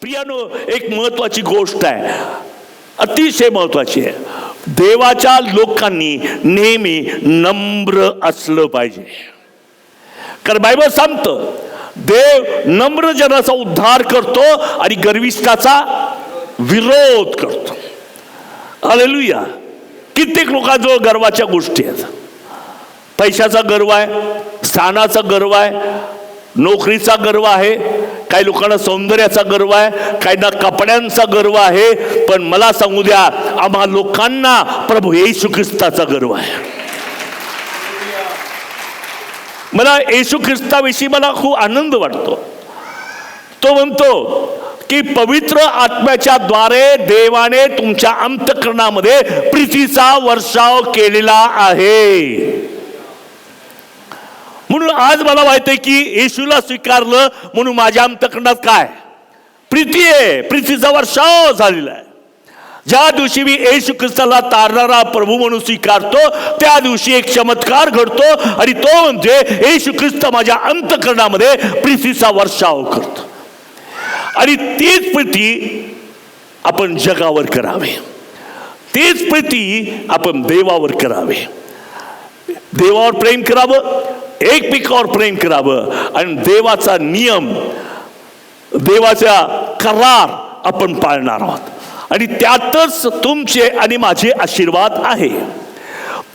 प्रियानो, एक महत्वाची गोष्ट आहे, अतिशय महत्वाची आहे. देवाच्या लोकांनी नेहमी नम्र असलं पाहिजे. कारण बायबल सांगतं देव नम्र जनाचा उद्धार करतो आणि गर्विष्ठाचा विरोध करतो. हालेलुया. कित्येक लोकांजवळ गर्वाच्या गोष्टी आहेत. पैशाचा गर्व आहे, स्थानाचा गर्व आहे, नोकरीचा गर्व आहे, काही लोकांना सौंदर्याचा गर्व आहे, काहींना कपड्यांचा गर्व आहे. पण मला सांगू द्या, आम्हा लोकांना प्रभू येशू ख्रिस्ताचा गर्व आहे. मला येशू ख्रिस्ताविषयी मला खूप आनंद वाटतो. तो म्हणतो की पवित्र आत्म्याच्या द्वारे देवाने तुमच्या अंतःकरणामध्ये प्रीतीचा वर्षाव केलेला आहे. म्हणून आज मला माहिती आहे की येशूला स्वीकारलं म्हणून माझ्या अंतःकरणात काय प्रीती आहे, प्रीतीचा वर्षाव झालेला आहे. ज्या दिवशी मी येशू ख्रिस्ताला तारणारा प्रभू म्हणून स्वीकारतो त्या दिवशी एक चमत्कार घडतो आणि तो म्हणजे येशू ख्रिस्त माझ्या अंतःकरणामध्ये प्रीतीचा वर्षाव करतो. आणि तीच प्रीती आपण जगावर करावे, तीच प्रीती आपण देवावर करावे. देवावर प्रेम करावं, एकमेकावर प्रेम करावं आणि देवाचा नियम, देवाचा करार आपण पाळणार आहोत. आणि त्यातच तुमचे आणि माझे आशीर्वाद आहे.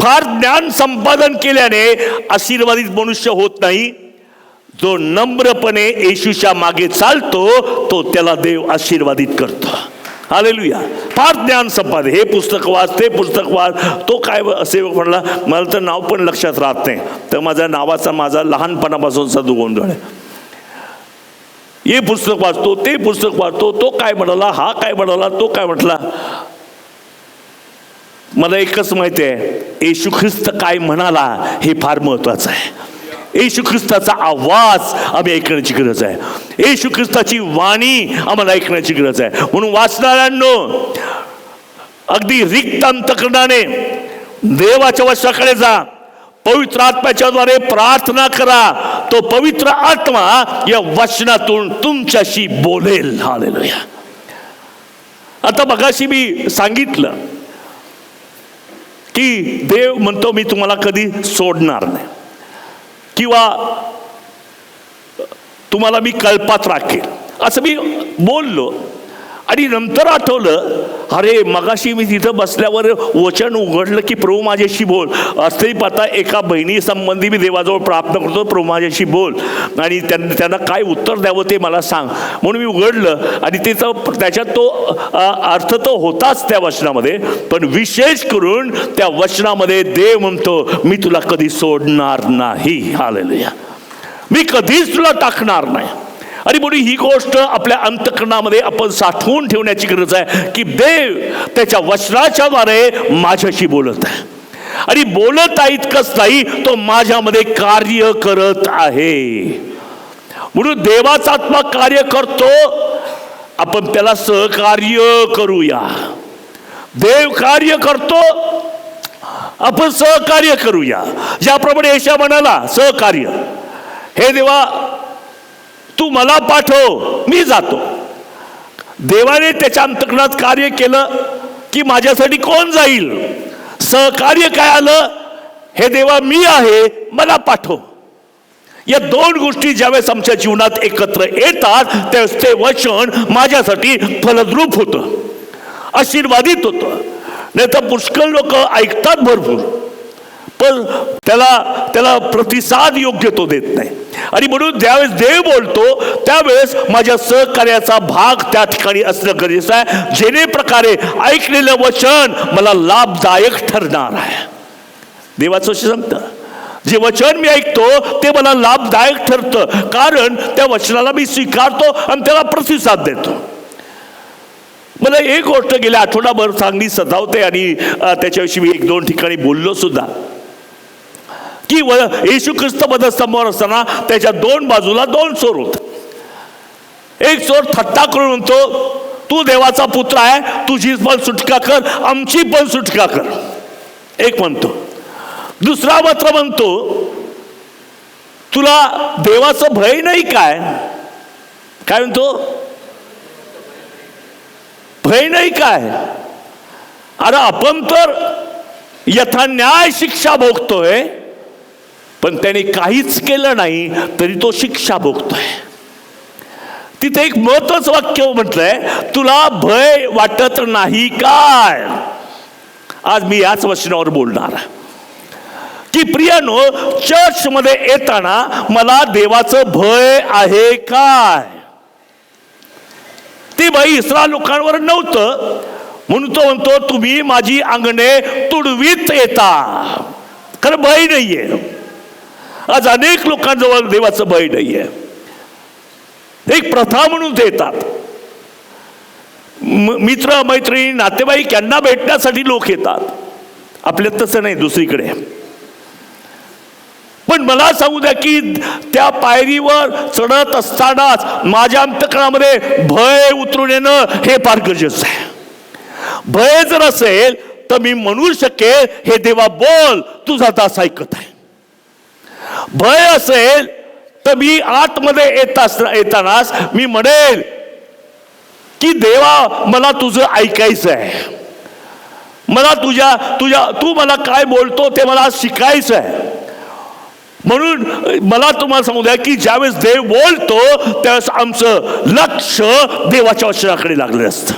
फार ज्ञान संपादन केल्याने आशीर्वादित मनुष्य होत नाही. जो नम्रपणे येशूच्या मागे चालतो तो त्याला देव आशीर्वादित करतो. हालेलुया. फार ज्ञान संपादन, हे पुस्तक वाच, ते पुस्तक वाच, तो काय असे म्हणला, मला तर नाव पण लक्षात राहत नाही, तर माझ्या नावाचा माझा लहानपणापासूनचा गोंधळ आहे. हे पुस्तक वाचतो, ते पुस्तक वाचतो, तो काय म्हणाला, हा काय म्हणाला, तो काय म्हटला. मला एकच माहिती आहे, येशू ख्रिस्त काय म्हणाला हे फार महत्वाचं आहे. येशू ख्रिस्ताचा आवाज आम्ही ऐकण्याची गरज आहे. येशू ख्रिस्ताची वाणी आम्हाला ऐकण्याची गरज आहे. म्हणून वाचणाऱ्यांनो, अगदी रिक्त अंतःकरणाने देवाच्या वचनाकडे जा, पवित्र आत्म्याच्या द्वारे प्रार्थना करा. तो पवित्र आत्मा या वचनातून तुमच्याशी बोलेल. हालेलुया. आता मगाशी मी सांगितलं की देव म्हणतो मी तुम्हाला कधी सोडणार नाही किंवा तुम्हाला मी कल्पात राखेल, असं मी बोललो. आणि नंतर आठवलं, अरे मगाशी मी तिथं बसल्यावर वचन उघडलं की प्रभू माझ्याशी बोल. असंही पाहता एका बहिणी संबंधी मी देवाजवळ प्रार्थना करतो, प्रभू माझ्याशी बोल आणि त्यांना काय उत्तर द्यावं ते मला सांग. म्हणून मी उघडलं आणि त्याच्यात तो अर्थ तो होताच त्या वचनामध्ये, पण विशेष करून त्या वचनामध्ये देव म्हणतो मी तुला कधी सोडणार नाही. हालेलुया. मी कधीच तुला टाकणार नाही. आणि म्हणून ही गोष्ट आपल्या अंतःकरणामध्ये आपण साठवून ठेवण्याची गरज आहे की देव त्याच्या वचनाच्या द्वारे माझ्याशी बोलत आहे. आणि बोलत आहे इतकंच नाही, तो माझ्यामध्ये कार्य करत आहे. म्हणून देवाचा आत्मा कार्य करतो, आपण त्याला सहकार्य करूया. देव कार्य करतो, आपण सहकार्य करूया. ज्याप्रमाणे येशू म्हणाला सहकार्य, हे देवा तू मला पाठव, मी जातो. देवाने त्याच्या अंतःकरणात कार्य केलं की माझ्यासाठी कोण जाईल. सहकार्य काय आलं, हे देवा मी आहे, मला पाठव. या दोन गोष्टी ज्यावेळेस आमच्या जीवनात एकत्र येतात त्यावेळेस ते वचन माझ्यासाठी फलद्रूप होतं, आशीर्वादित होतं. नाही तर पुष्कळ लोक ऐकतात भरपूर, पण त्याला प्रतिसाद योग्य तो देत नाही. आणि म्हणून ज्यावेळेस देव बोलतो त्यावेळेस माझ्या सहकार्याचा भाग त्या ठिकाणी असणं गरजेचं आहे, जेणे प्रकारे ऐकलेलं वचन मला लाभदायक ठरणार आहे. देवाचं सांगतं, जे वचन मी ऐकतो ते मला लाभदायक ठरतं, कारण त्या वचनाला मी स्वीकारतो आणि त्याला प्रतिसाद देतो. मला एक गोष्ट गेल्या आठवडाभर चांगली सतावते आणि त्याच्याविषयी मी 1-2 ठिकाणी बोललो सुद्धा की येशू ख्रिस्त समोर असताना त्याच्या 2 बाजूला 2 चोर होते. एक चोर थट्टा करून म्हणतो, तू देवाचा पुत्र आहे, तुझी पण सुटका कर, आमची पण सुटका कर. एक म्हणतो. दुसरा मात्र म्हणतो, तुला देवाचं भय नाही काय? काय म्हणतो? भय नाही काय? अरे आपण तर यथा न्याय शिक्षा भोगतोय, पण त्याने काहीच केलं नाही तरी तो शिक्षा भोगतोय. तिथे एक महत्वाचं वाक्य म्हटलंय, तुला भय वाटत नाही काय? आज मी याच वचनावर बोलणार की प्रियानो, चर्चमध्ये येताना मला देवाचं भय आहे काय? ती भय इस्रायल लोकांवर नव्हतं, म्हणून तो म्हणतो तुम्ही माझी अंगणे तुडवीत येता. खरं भय नाहीये. आज अनेक लोकांजवळ देवाचं भय नाहीये. एक प्रथा म्हणून ते येतात. मित्र मैत्रिणी नातेवाईक यांना भेटण्यासाठी लोक येतात. आपल्यात तसं नाही, दुसरीकडे. पण मला सांगू द्या की त्या पायरीवर चढत असतानाच माझ्या अंतःकरणामध्ये भय उतरून येणं हे फार गरजेचं आहे. भय जर असेल तर मी म्हणू शकेल, हे देवा बोल, तुझा दास ऐकत आहे. भय असेल तर मी आतमध्ये येतानाच मी म्हणेल की देवा मला तुझं ऐकायचं आहे. मला तू मला काय बोलतो ते मला शिकायचं आहे. म्हणून मला तुम्हाला सांगू द्या की ज्यावेळेस देव बोलतो त्यावेळेस आमचं लक्ष देवाच्या वचनाकडे लागलेलं असतं.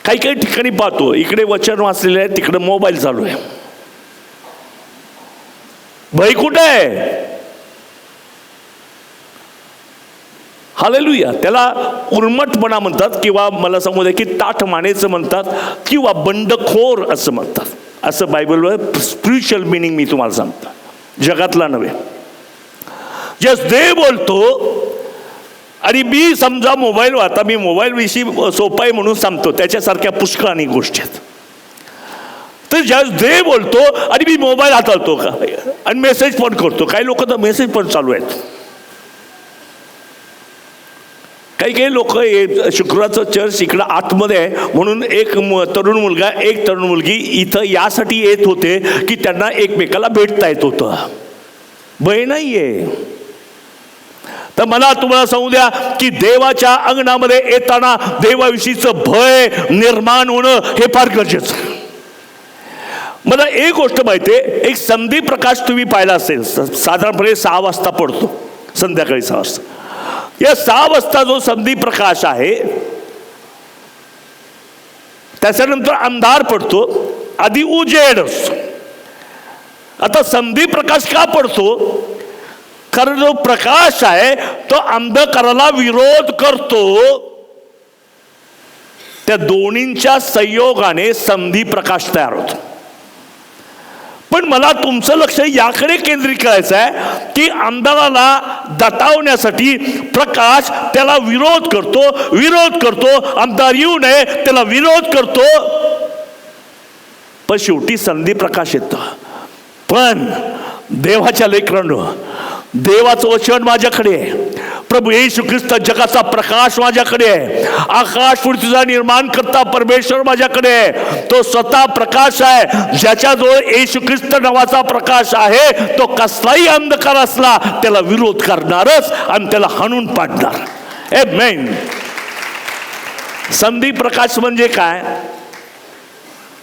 काही काही ठिकाणी पाहतो, इकडे वचन वाचलेलं आहे, तिकडे मोबाईल चालू आहे. भय कुठे आहे? हालेलुया. त्याला उर्मटपणा म्हणतात, किंवा मला सांगू द्या की ताठ मानेचं म्हणतात, किंवा बंडखोर असं म्हणतात. असं बायबलवर स्पिरिच्युअल मिनिंग मी तुम्हाला सांगतो, जगातला नव्हे. जस देव बोलतो आणि मी समजा मोबाईल, आता मी मोबाईल विषयी सोपा आहे म्हणून सांगतो, त्याच्यासारख्या पुष्कळ अनेक गोष्टी आहेत. तर ज्यावेळेस देव बोलतो आणि मी मोबाईल हाताळतो का आणि मेसेज पण करतो, काही लोक तर मेसेज पण चालू आहेत. काही काही लोक शुक्रवारचं चर्च इकडं आतमध्ये आहे म्हणून एक तरुण मुलगा एक तरुण मुलगी इथं यासाठी येत होते की त्यांना एकमेकाला भेटता येत होतं. भय नाहीये. तर मला तुम्हाला सांगू द्या की देवाच्या अंगणामध्ये येताना देवाविषयीचं भय निर्माण होणं हे फार गरजेचं आहे. मला एक गोष्ट माहिती आहे, एक संदीप प्रकाश तुम्ही पाहिला असेल, साधारणपणे 6 वाजता पडतो, संध्याकाळी 6 वाजता. या 6 वाजता जो संदीप प्रकाश आहे त्याच्यानंतर अंधार पडतो, आधी उजेड असतो. आता संदीप प्रकाश का पडतो? कारण जो प्रकाश आहे तो अंधकाराला विरोध करतो. त्या दोन्हींच्या संयोगाने संदीप प्रकाश तयार होतो. पण मला तुमचं लक्ष याकडे केंद्रित करायचं आहे की अंधाराला दटावण्यासाठी प्रकाश त्याला विरोध करतो, अंधार येऊ नये त्याला विरोध करतो, पण शेवटी संदीप प्रकाश येतो. पण देवाच्या लेकरांनो, देवाचं वचन माझ्याकडे आहे, प्रभू येशू ख्रिस्त जगाचा प्रकाश माझ्याकडे आहे, आकाश पृथ्वीचा निर्माण करता परमेश्वर माझ्याकडे आहे. तो स्वतः प्रकाश आहे. ज्याच्याजवळ येशू ख्रिस्त नावाचा प्रकाश आहे तो कसलाही अंधकार असला त्याला विरोध करणारच आणि त्याला हाणून पाडणार. आमेन. संदीप प्रकाश म्हणजे काय?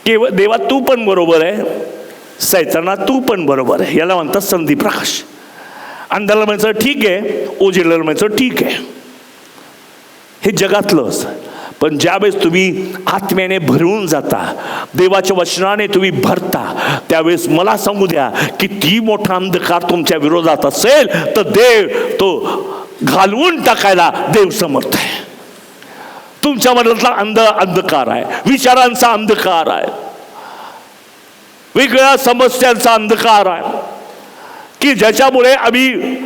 केवळ देवा तू पण बरोबर आहे, सैताना तू पण बरोबर आहे, याला म्हणतात संदीप प्रकाश. अंधाराला म्हणायचं ठीक आहे, उजेडाला म्हणायचं ठीक आहे, हे जगातलंच. पण ज्यावेळेस तुम्ही आत्म्याने भरून जाता, देवाच्या वचनाने तुम्ही भरता, त्यावेळेस मला सांगू द्या किती मोठा अंधकार तुमच्या विरोधात असेल तर देव तो घालवून टाकायला देव समर्थ आहे. तुमच्या मनातला अंधकार आहे, विचारांचा अंधकार आहे, वेगळ्या समस्यांचा अंधकार आहे की ज्याच्यामुळे आम्ही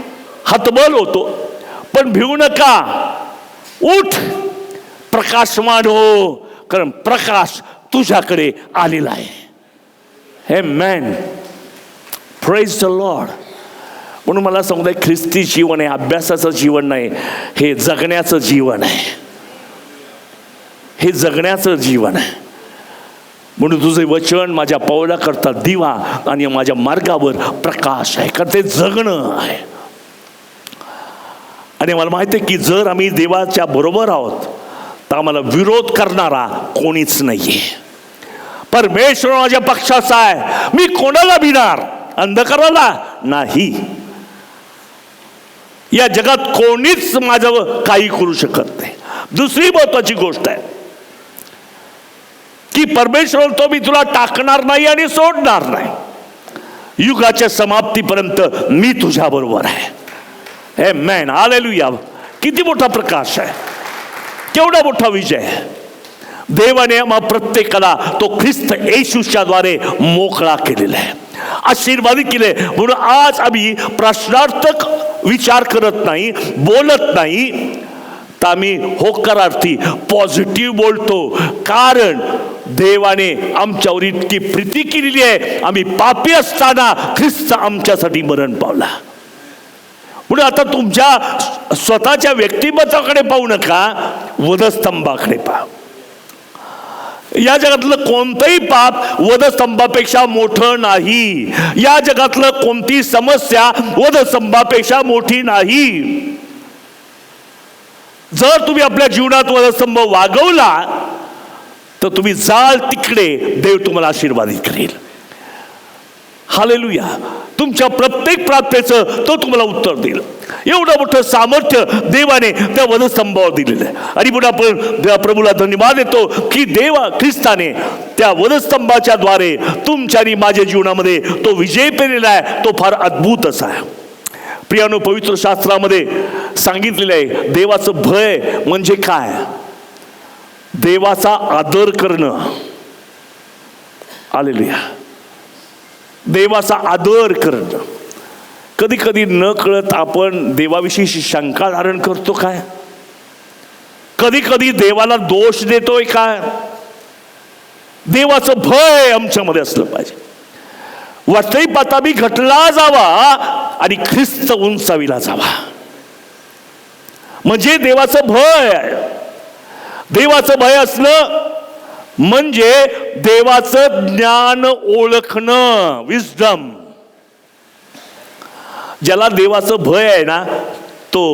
हतबल होतो. पण भिवू नका, उठ, प्रकाशमान हो, कारण प्रकाश तुझ्याकडे आलेला आहे. आमेन. Praise the lord. म्हणून मला सांगताय ख्रिस्ती जीवन आहे, अभ्यासाचं जीवन नाही, हे जगण्याचं जीवन आहे, हे जगण्याचं जीवन आहे. म्हणून तुझे वचन माझ्या पावलाकरता दिवा आणि माझ्या मार्गावर प्रकाश आहे, कारण ते जगणं आहे. आणि मला माहिती आहे की जर आम्ही देवाच्या बरोबर आहोत तर आम्हाला विरोध करणारा कोणीच नाहीये. परमेश्वर माझ्या पक्षाचा आहे, मी कोणाला भिणार? अंधकाराला नाही. या जगात कोणीच माझं काही करू शकत नाही. दुसरी महत्वाची गोष्ट आहे की परमेश्वर तो मी तुला टाकणार नाही आणि सोडणार नाही. युगाच्या समाप्तीपर्यंत मी तुझ्या बरोबर आहे. आमेन, हालेलुया. किती मोठा प्रकाश आहे, केवढा मोठा विजय आहे. देवाने आम्हा प्रत्येकाला तो ख्रिस्त येशूच्या द्वारे मोकळा केलेला आहे, आशीर्वादित केले. म्हणून आज आम्ही प्रश्नार्थक विचार करत नाही, बोलत नाही, तर आम्ही होकारार्थी पॉझिटिव्ह बोलतो. कारण देवाने आमच्यावर इतकी प्रीती केलेली आहे. आम्ही पापी असताना ख्रिस्त आमच्यासाठी मरण पावला. म्हणून आता तुमच्या स्वतःच्या व्यक्तिमत्वाकडे पाहू नका, वधस्तंभाकडे पहा. या जगातलं कोणतंही पाप वधस्तंभापेक्षा मोठं नाही. या जगातलं कोणती समस्या वधस्तंभापेक्षा मोठी नाही. जर तुम्ही आपल्या जीवनात वधस्तंभ वागवला तर तुम्ही जाल तिकडे देव तुम्हाला आशीर्वादित करेल. हालेलुया. तुमच्या प्रत्येक प्रार्थनेचं तो तुम्हाला उत्तर देईल. एवढं मोठं सामर्थ्य देवाने त्या वधस्तंभावर दिलेलं आहे. आणि म्हणून आपण प्रभूला धन्यवाद देतो की देवा ख्रिस्ताने त्या वधस्तंभाच्या द्वारे तुमच्या आणि माझ्या जीवनामध्ये तो विजय पेरलेला आहे. तो फार अद्भुत असा आहे. प्रियानो, पवित्र शास्त्रामध्ये सांगितलेलं आहे देवाचं भय म्हणजे काय? देवाचा आदर करणं. हालेलुया. देवाचा आदर करणं. कधी कधी न कळत आपण देवाविषयी शंका धारण करतो काय? कधी कधी देवाला दोष देतोय काय? देवाचं भय आमच्यामध्ये असलं पाहिजे. वाटतंय पाता मी घटला जावा आणि ख्रिस्त उंचाविला जावा, म्हणजे देवाचं भय आहे. देवाचं भय असणं म्हणजे देवाचं ज्ञान ओळखणं, विजडम. ज्याला देवाचं भय आहे ना तो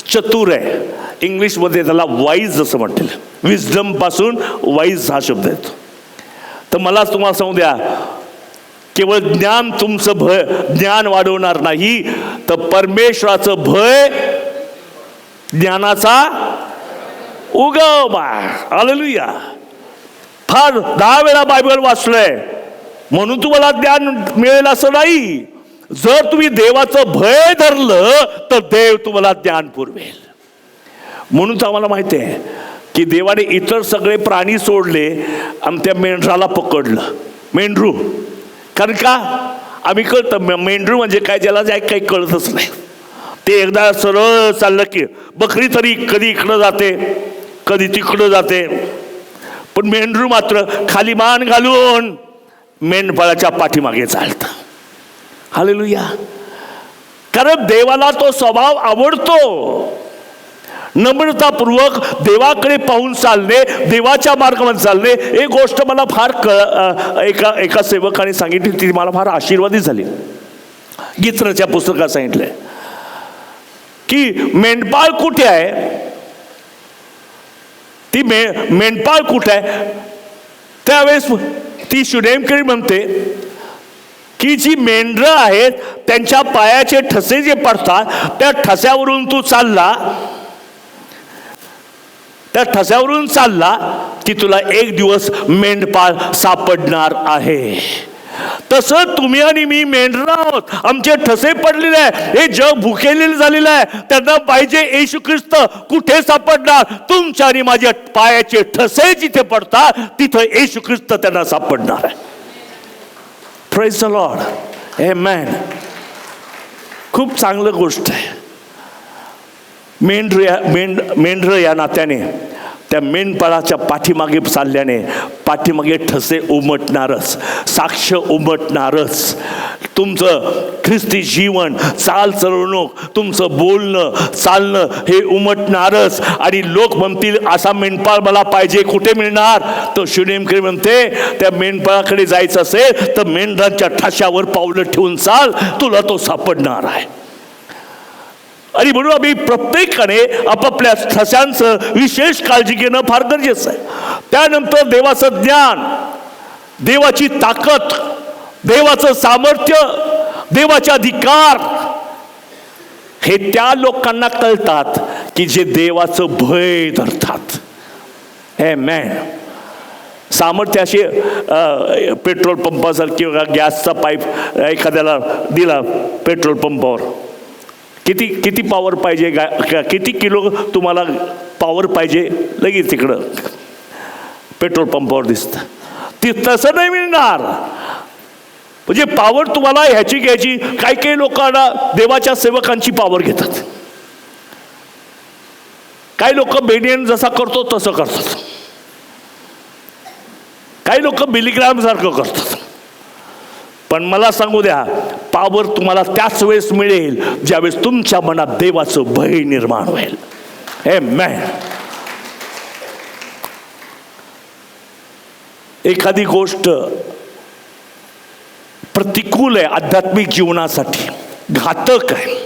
चतुर आहे. इंग्लिशमध्ये त्याला वाईज असं म्हटलेलं. विजडम पासून वाईज हा शब्द येतो. तर मला तुम्हाला सांगू द्या, केवळ ज्ञान तुमचं भय ज्ञान वाढवणार नाही, तर परमेश्वराचं भय ज्ञानाचा उगम आहे. हालेलुया. फार 10 वेळा बायबल वाचलंय म्हणून तुम्हाला ज्ञान मिळेल असं नाही. जर तुम्ही देवाचं भय धरलं तर देव तुम्हाला ज्ञान पुरवेल. म्हणून तर आम्हाला माहिती आहे की देवाने इतर सगळे प्राणी सोडले आणि त्या मेंढराला पकडलं. मेंढरू. कारण का? आम्ही कळतं मेंढरू म्हणजे काय, ज्याला जाय काही कळतच नाही. ते एकदा सरळ चाललं की बकरी तरी कधी इकडं जाते कधी तिकडं जाते, पण मेंढरू मात्र खाली मान घालून मेंढपाळाच्या पाठीमागे चालतं. हालेलुया. कारण देवाला तो स्वभाव आवडतो. नम्रतापूर्वक देवाकडे पाहून चालणे, देवाच्या मार्गामध्ये चालणे. एक गोष्ट मला फार एका सेवकाने सांगितली, ती मला फार आशीर्वादित झाली. गीतराच्या पुस्तकात सांगितलंय की मेंढपाळ कुठे आहे, ती मेंढपाळ कुठे आहे. त्यावेळेस ती शुनेमकरी म्हणते की जी मेंढरं आहेत त्यांच्या पायाचे ठसे जे पडतात त्या ठस्यावरून तू चालला, त्या ठस्यावरून चालला की तुला एक दिवस मेंढपाळ सापडणार आहे. तसं तुम्ही आणि मी मेंढर आहोत. आमचे ठसे पडलेले आहे. हे जग भुकेलेलं झालेलं आहे. त्यांना पाहिजे येशू ख्रिस्त. कुठे सापडणार? तुमच्या आणि माझ्या पायाचे ठसे जिथे पडतात तिथं येशू ख्रिस्त त्यांना सापडणार आहे. Praise the lord. आमेन. खूप चांगलं गोष्ट आहे. मेंढर या नात्याने त्या मेंढपाळाच्या पाठीमागे चालल्याने पाठीमागे ठसे उमटणारच, साक्ष उमटणारच. तुमचं ख्रिस्ती जीवन, चाल चलवणूक, तुमचं बोलणं चालणं हे उमटणारच. आणि लोक म्हणतील असा मेंढपाळ मला पाहिजे. कुठे मिळणार? तो शुनेमकरी म्हणते त्या मेंढपाळाकडे जायचं असेल तर मेंढरांच्या ठशावर पावलं ठेवून चाल, तुला तो सापडणार आहे. आणि म्हणून आम्ही प्रत्येकाने आपापल्या ठस्यांचं विशेष काळजी घेणं फार गरजेचं आहे. त्यानंतर देवाचं ज्ञान, देवाची ताकद, देवाचं सामर्थ्य, देवाचे अधिकार हे त्या लोकांना कळतात की जे देवाचं भय धरतात. आमेन. सामर्थ्य असे पेट्रोल पंपासारखी किंवा गॅसचा पाईप एखाद्याला दिला पेट्रोल पंपावर, किती किती पॉवर पाहिजे, किती किलो तुम्हाला पॉवर पाहिजे, लगेच तिकडं पेट्रोल पंपावर दिसतं. ती तसं नाही मिळणार. म्हणजे पॉवर तुम्हाला ह्याची घ्यायची. काही काही लोकांना देवाच्या सेवकांची पॉवर घेतात. काही लोक बेनियन जसा करतो तसं करतात. काही लोक मिलीग्राम सारखं करतात. पण मला सांगू द्या, पॉवर तुम्हाला त्याच वेळेस मिळेल ज्यावेळेस तुमच्या मनात देवाचं भय निर्माण होईल. आमेन. एखादी गोष्ट प्रतिकूल आहे आध्यात्मिक जीवनासाठी, घातक आहे,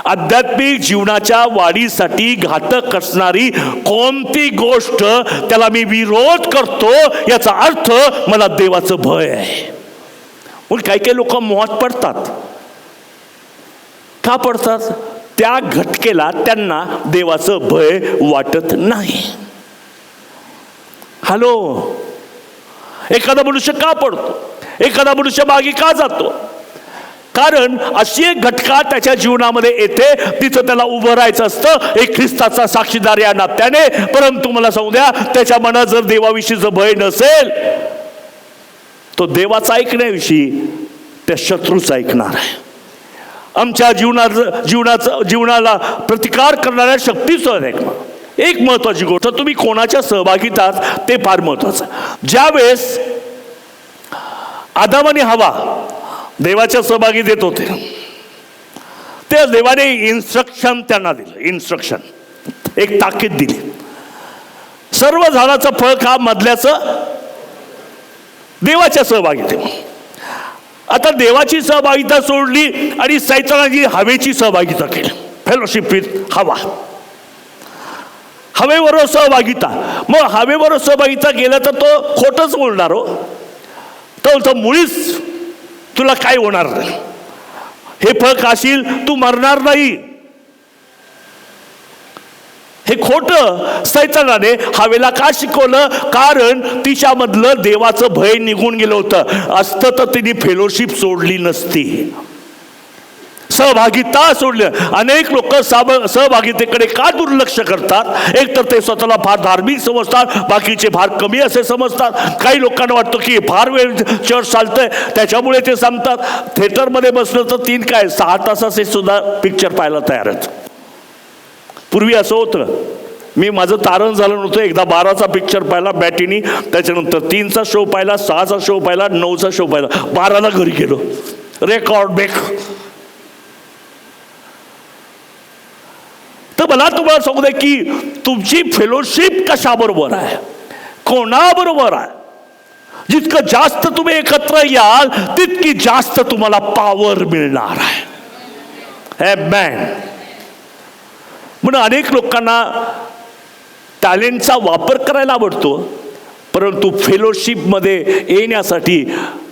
आध्यात्मिक जीवनाच्या वाढीसाठी घातक असणारी कोणती गोष्ट त्याला मी विरोध करतो, याचा अर्थ मला देवाचं भय आहे. म्हणून काही काही लोक मोहात पडतात. का पडतात? त्या घटकेला त्यांना देवाचं भय वाटत नाही. हॅलो, एखादा मनुष्य का पडतो? एखादा मनुष्य मागे का जातो? कारण अशी एक घटका त्याच्या जीवनामध्ये येते, तिथं त्याला उभं राहायचं असतं एक ख्रिस्ताचा साक्षीदार या नात्याने. परंतु मला सांगू द्या, त्याच्या मनात जर देवाविषयीचं भय नसेल, तो देवाचा ऐकण्याविषयी त्या शत्रूचा ऐकणार आहे. आमच्या जीवनाला प्रतिकार करणाऱ्या शक्तीचं ऐकणार. एक महत्वाची गोष्ट, तुम्ही कोणाच्या सहभागीत आहात ते फार महत्वाचं. ज्यावेळेस आदाम आणि हवा देवाच्या सहभागी देत होते, ते देवाने इन्स्ट्रक्शन त्यांना दिलं. इन्स्ट्रक्शन, एक ताकीद दिली. सर्व झाडाचं फळ खा, मधल्याचं देवाच्या सहभागी. आता देवाची सहभागिता सोडली आणि सैतानाची हवेची सहभागिता केली. फेलोशिप विथ हवा, हवेबरोबर सहभागिता. मग हवेबरोबर सहभागिता केलं तर तो खोटंच बोलणार हो. तो मुळीच तुला काय होणार नाही, हे फळ खाशील तू मरणार नाही, हे खोटं सैतानाने हवेला का शिकवलं? कारण तिच्यामधलं देवाचं भय निघून गेलं होतं. असतं तर तिने फेलोशिप सोडली नसती, सहभागिता सोडली. अनेक लोक सहभागितेकडे का दुर्लक्ष करतात? एक तर ते स्वतःला फार धार्मिक समजतात, बाकीचे फार कमी असे समजतात. काही लोकांना वाटतं की फार वेळ चर्च चालतंय त्याच्यामुळे ते सांगतात. थिएटरमध्ये बसलं तर 6 तासाचे सुद्धा पिक्चर पाहायला तयार आहेत. पूर्वी असं होतं, मी माझं तारण झालं नव्हतं. एकदा 12चा पिक्चर पाहिला बॅटीनी, त्याच्यानंतर 3चा शो पाहिला, 6चा शो पाहिला, 9चा शो पाहिला, 12ला घरी गेलो. Record break. तर मला तुम्हाला सांगू दे की तुमची फेलोशिप कशाबरोबर आहे, कोणाबरोबर आहे. जितकं जास्त तुम्ही एकत्र याल तितकी जास्त तुम्हाला पॉवर मिळणार आहे. आमेन. म्हणून अनेक लोकांना टॅलेंटचा वापर करायला आवडतो, परंतु फेलोशिपमध्ये येण्यासाठी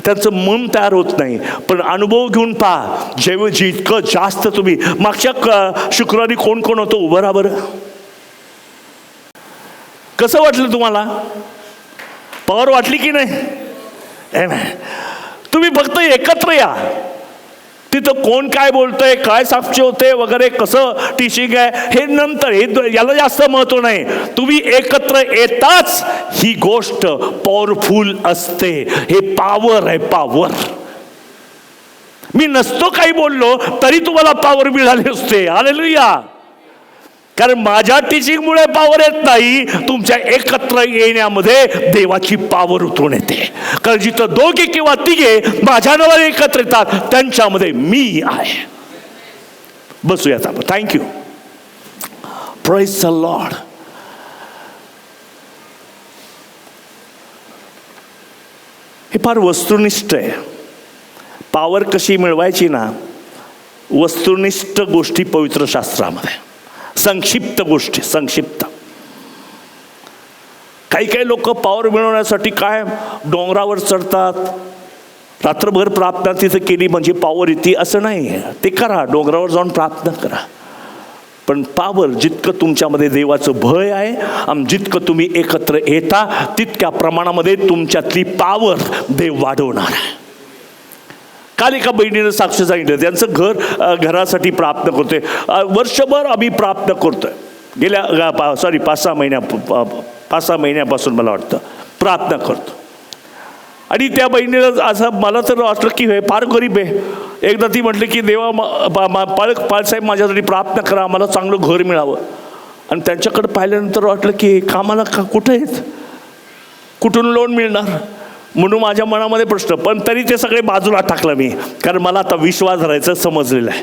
त्यांचं मन तयार होत नाही. पण अनुभव घेऊन पहा, जेव्हा जितकं जास्त तुम्ही. मागच्या शुक्रवारी कोण कोण होतं? उभं राहा बरं. कसं वाटलं तुम्हाला? पॉवर वाटली की नाही? तुम्ही फक्त एकत्र या. तिथं कोण काय बोलतंय, काय साक्षी होते वगैरे, कसं टीचिंग आहे, हे नंतर, हे याला जास्त महत्व नाही. तुम्ही एकत्र येताच ही गोष्ट पॉवरफुल असते. हे पॉवर आहे, पॉवर. मी नसतो काही बोललो तरी तुम्हाला पॉवर मिळाली असते. हालेलुया. कारण माझ्या टीचिंगमुळे पॉवर येत नाही, तुमच्या एकत्र येण्यामध्ये देवाची पॉवर उतरून येते. कारण जिथं 2 किंवा 3 माझ्या नावाने एकत्र येतात त्यांच्यामध्ये मी आहे. बसूयात आपण. थँक्यू. Praise the Lord. हे फार वस्तुनिष्ठ आहे. पॉवर कशी मिळवायची ना, वस्तुनिष्ठ गोष्टी पवित्र शास्त्रामध्ये, संक्षिप्त गोष्टी, संक्षिप्त. काही काही लोक पॉवर मिळवण्यासाठी काय डोंगरावर चढतात, रात्रभर प्रार्थना तिथं केली म्हणजे पॉवर येते असं नाही. ते करा, डोंगरावर जाऊन प्रार्थना करा, पण पॉवर जितकं तुमच्यामध्ये देवाचं भय आहे आणि जितकं तुम्ही एकत्र येता तितक्या प्रमाणामध्ये तुमच्यातली पॉवर देव वाढवणार आहे. काल एका बहिणीनं साक्ष सांगितलं, त्यांचं घरासाठी प्रार्थना करतोय, वर्षभर आम्ही प्रार्थना करतोय, गेल्या 5-6 महिन्यापासून मला वाटतं प्रार्थना करतो. आणि त्या बहिणीला असं मला तर वाटलं की हे फार गरीब आहे. एकदा ती म्हटली की देवा पाळसाहेब माझ्यासाठी प्रार्थना करा, मला चांगलं घर मिळावं. आणि त्यांच्याकडे पाहिल्यानंतर वाटलं की कामाला कुठं आहेत, कुठून लोन मिळणार, म्हणून माझ्या मनामध्ये प्रश्न. पण तरी ते सगळे बाजूला टाकलं मी, कारण मला आता विश्वास धरायचं समजलेलं आहे.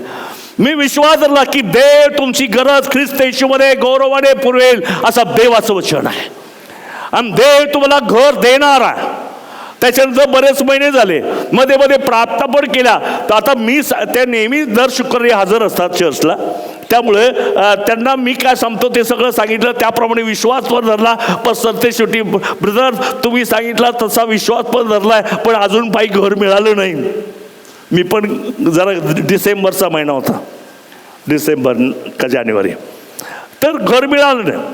मी विश्वास धरला की देव तुमची गरज ख्रिस्त येशूमध्ये गौरवाने पुरवेल असं देवाचं वचन आहे. आणि देव तुम्हाला घर देणार आहे. त्याच्यानंतर बरेच महिने झाले, मध्ये मध्ये प्रार्थना पण केल्या. तर आता मी त्या नेहमी दर शुक्रवारी हजर असतात चर्चला, त्यामुळे त्यांना मी काय सांगतो ते सगळं सांगितलं, त्याप्रमाणे विश्वास पण धरला. पण सरते शेवटी ब्रदर तुम्ही सांगितला तसा विश्वास पण धरलाय, पण अजून काही घर मिळालं नाही. मी पण जरा डिसेंबरचा महिना होता, डिसेंबर का जानेवारी, तर घर मिळालं नाही.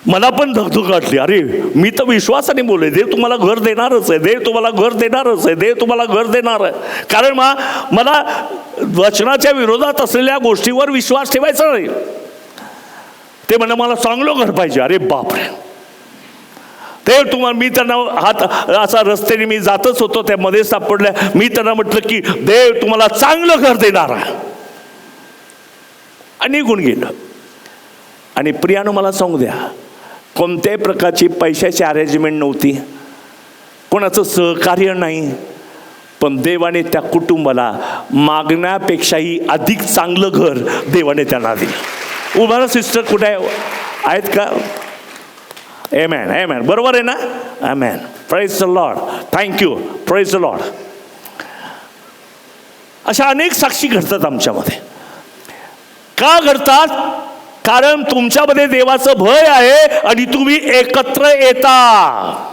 मला पण धगधग वाटली, अरे मी तर विश्वासाने बोलले देव तुम्हाला घर देणारच आहे, देव तुम्हाला घर देणारच आहे, देव तुम्हाला घर देणार आहे. कारण मला वचनाच्या विरोधात असलेल्या गोष्टीवर विश्वास ठेवायचा नाही. ते म्हणा मला चांगलं घर पाहिजे, अरे बापरे, देव तुम्हाला, मी त्यांना हात असा रस्त्याने मी जातच होतो, त्यामध्ये सापडल्या, मी त्यांना म्हटलं की देव तुम्हाला चांगलं घर देणार आहे, आणि निघून गेलं. आणि प्रियानं मला सांगू द्या, कोणत्याही प्रकारची पैशाची अरेंजमेंट नव्हती, कोणाचं सहकार्य नाही, पण देवाने त्या कुटुंबाला मागण्यापेक्षाही अधिक चांगलं घर देवाने त्यांना दिलं. उभारा सिस्टर, कुठे आहेत का? आमेन, आमेन, बरोबर आहे ना? Amen, praise the lord, thank you, praise the lord. अशा अनेक साक्षी घडतात आमच्यामध्ये. का घडतात? कारण तुमच्यामध्ये देवाचं भय आहे आणि तुम्ही एकत्र येता.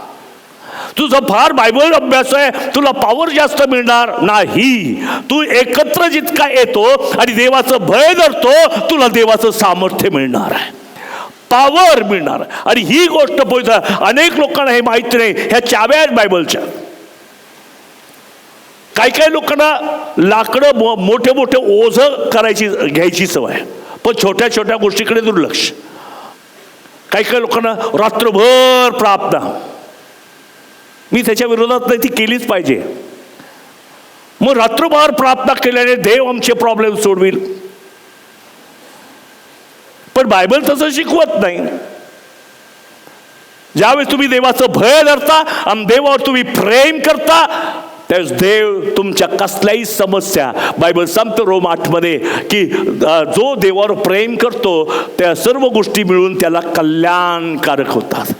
तुझं फार बायबल अभ्यास आहे, तुला पॉवर जास्त मिळणार नाही. तू एकत्र जितका येतो आणि देवाचं भय धरतो, तुला देवाचं सामर्थ्य मिळणार आहे, पॉवर मिळणार. आणि ही गोष्ट पोहोचणार, अनेक लोकांना हे माहिती नाही. ह्या चाव्या आहेत बायबलच्या. काही काही लोकांना लाकडं मोठे मोठे ओझं घ्यायची सवय, पण छोट्या छोट्या गोष्टीकडे दुर्लक्ष. काही काही लोकांना रात्रभर प्रार्थना, मी त्याच्या विरोधात नाही, ती केलीच पाहिजे. मग रात्रभर प्रार्थना केल्याने देव आमचे प्रॉब्लेम सोडविल, पण बायबल तसं शिकवत नाही. ज्यावेळेस तुम्ही देवाचं भय धरता आणि देवावर तुम्ही प्रेम करता, त्यावेळेस देव तुमच्या कसल्याही समस्या, बायबल सांगतो रोम 8 की जो देवावर प्रेम करतो त्या सर्व गोष्टी मिळून त्याला कल्याणकारक होतात.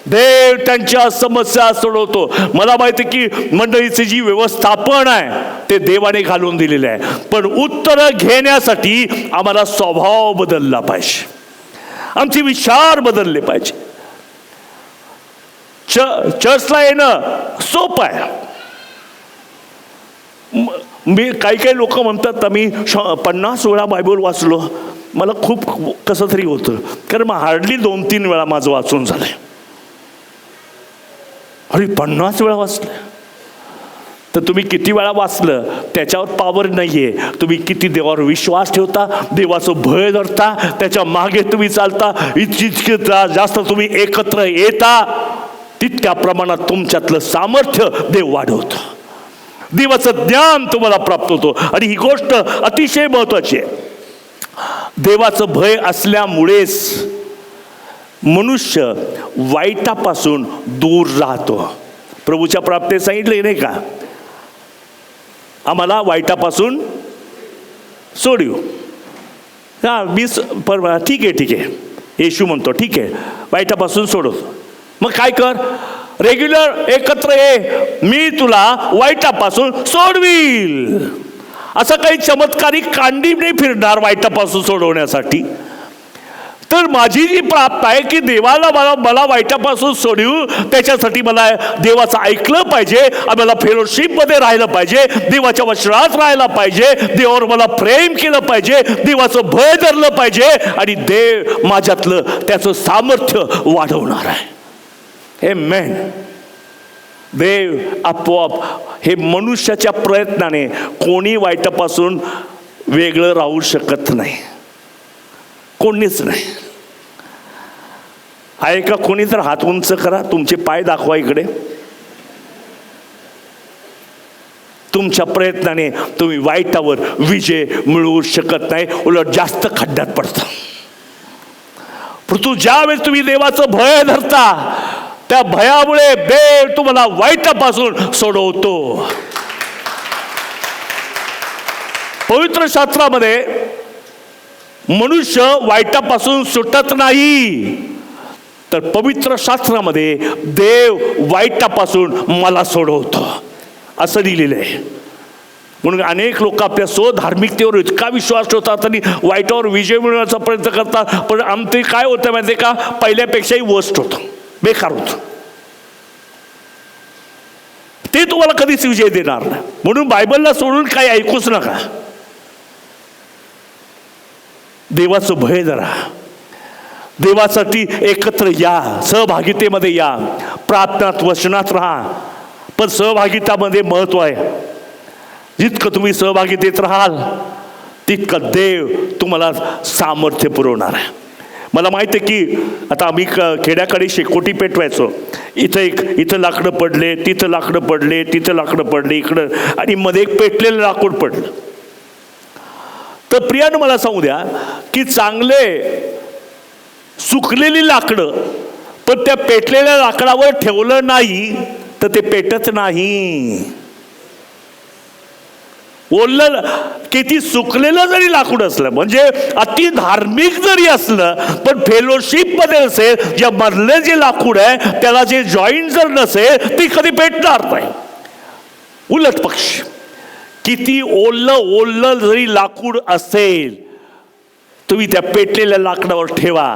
देव त्यांच्या समस्या सोडवतो. मला माहिती की मंडळीचे जी व्यवस्थापन आहे ते देवाने घालून दिलेले आहे, पण उत्तर घेण्यासाठी आम्हाला स्वभाव बदलला पाहिजे, आमचे विचार बदलले पाहिजे. चर्चला येणं सोपं आहे. मी काही लोक म्हणतात मी 50 वेळा बायबल वाचलो, मला खूप कसं तरी होतं, कारण मग हार्डली 2-3 वेळा माझं वाचून झालंय. अरे 50 वेळा वाचलं, तर तुम्ही किती वेळा वाचलं त्याच्यावर पॉवर नाहीये. तुम्ही किती देवावर विश्वास ठेवता, देवाचं भय धरता, त्याच्या मागे तुम्ही चालता, इतके जास्त तुम्ही एकत्र येता, तितक्या प्रमाणात तुमच्यातलं सामर्थ्य देव वाढवतो, देवाचं ज्ञान तुम्हाला प्राप्त होतो. आणि ही गोष्ट अतिशय महत्वाची आहे. देवाचं भय असल्यामुळेच मनुष्य वाईटापासून दूर राहतो. प्रभूच्या प्राप्तीत सांगितले नाही का, आम्हाला वाईटापासून सोडू. ठीक आहे, येशू म्हणतो ठीक आहे, वाईटापासून सोडवतो. मग काय कर, रेग्युलर एकत्र ये, मी तुला वाईटापासून सोडवील. असं काही चमत्कारिक कांडी नाही फिरणार वाईटापासून सोडवण्यासाठी. तर माझी जी प्राप्त आहे की देवाला मला वाईटापासून सोडवू, त्याच्यासाठी मला देवाचं ऐकलं पाहिजे, मला फेलोशिपमध्ये राहिलं पाहिजे, देवाच्या वचनात राहायला पाहिजे, देवावर मला प्रेम केलं पाहिजे, देवाचं भय धरलं पाहिजे, आणि देव माझ्यातलं त्याचं सामर्थ्य वाढवणार आहे. आमेन. देव आपोआप, हे मनुष्याच्या प्रयत्नाने कोणी वाईटापासून वेगळं राहू शकत नाही, कोणीच नाही. आहे का कोणी? तर हात उंच करा, तुमचे पाय दाखवा इकडे. तुमच्या प्रयत्नाने तुम्ही वाईटावर विजय मिळवू शकत नाही, उलट जास्त खड्ड्यात पडता. परंतु ज्यावेळेस तुम्ही देवाचं भय धरता, त्या भयामुळे देव तुम्हाला वाईटापासून सोडवतो. पवित्र शास्त्रामध्ये मनुष्य वाईटापासून सुटत नाही, तर पवित्र शास्त्रामध्ये देव वाईटापासून मला सोडवतो असं लिहिलेलं आहे. म्हणून अनेक लोक आपल्या स्वधार्मिकतेवर इतका विश्वास ठेवतात आणि वाईटावर विजय मिळवण्याचा प्रयत्न करतात, पण आमचे काय होतं माहिती आहे का? पहिल्यापेक्षाही वर्स्ट होतं, बेकार होतं. ते तुम्हाला कधीच विजय देणार नाही. म्हणून बायबलला सोडून काही ऐकूच नका. देवाचं भय धरा, देवासाठी एकत्र या, सहभागितेमध्ये या, प्रार्थनात वचनात राहा. पण सहभागितामध्ये महत्व आहे. जितकं तुम्ही सहभागितेत राहाल तितकं देव तुम्हाला सामर्थ्य पुरवणार आहे. मला माहिती आहे की आता आम्ही खेड्याकडे शेकोटी पेटवायचो. इथं लाकडं पडले, तिथं लाकडं पडले, तिथं लाकडं पडले, इकडं, आणि मध्ये एक पेटलेलं लाकूड पडलं. तर प्रियानं मला सांगू द्या की चांगले सुकलेली लाकडं पण त्या पेटलेल्या लाकडावर ठेवलं नाही तर ते पेटत नाही. ओललं, किती सुकलेलं जरी लाकूड असलं, म्हणजे अति धार्मिक जरी असलं, पण फेलोशिप मध्ये असेल, ज्या मधले जे लाकूड आहे त्याला जे जॉईंट जर नसेल, ती कधी पेटणार नाही. उलट पक्ष, किती ओललं जरी लाकूड असेल, तुम्ही त्या पेटलेल्या लाकडावर ठेवा,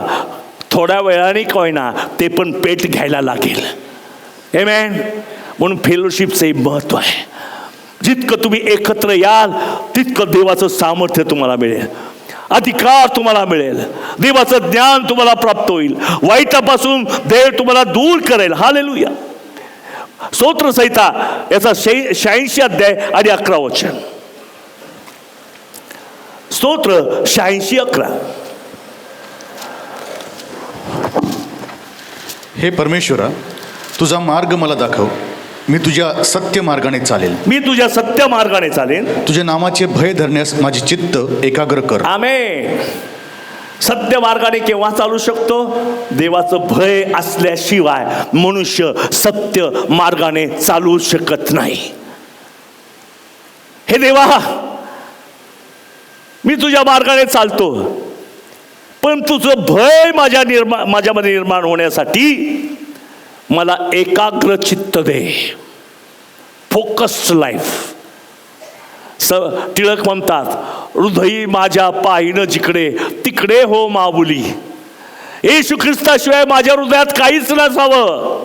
थोड्या वेळाने होईना ते पण पेट घ्यायला लागेल. आमेन. म्हणून फेलोशिपचं महत्व आहे. जितकं तुम्ही एकत्र याल तितकं देवाचं सामर्थ्य तुम्हाला मिळेल, अधिकार तुम्हाला मिळेल, देवाचं ज्ञान तुम्हाला प्राप्त होईल, वाईटापासून देव तुम्हाला दूर करेल. हालेलुया. स्तोत्रसंहिता याचा 86 अध्याय आणि 11 वचन. स्तोत्र 86:11. हे परमेश्वरा, तुझा मार्ग मला दाखव, मी तुझ्या सत्य मार्गाने चालेल. मी तुझ्या सत्य मार्गाने चालेन. तुझ्या नामाचे भय धरण्यास माझे चित्त एकाग्र कर. आमेन. सत्य मार्गाने केव्हा चालू शकतो? देवाचं भय असल्याशिवाय मनुष्य सत्य मार्गाने चालू शकत नाही. हे देवा, मी तुझ्या मार्गाने चालतो, पण तुझं भय माझ्यामध्ये निर्माण होण्यासाठी मला एकाग्र चित्त दे, फोकस्ड लाईफ. टिळक म्हणतात, हृदयी माझ्या पाहिनं जिकडे तिकडे हो माऊली. येशू ख्रिस्ताशिवाय माझ्या हृदयात काहीच नसावं.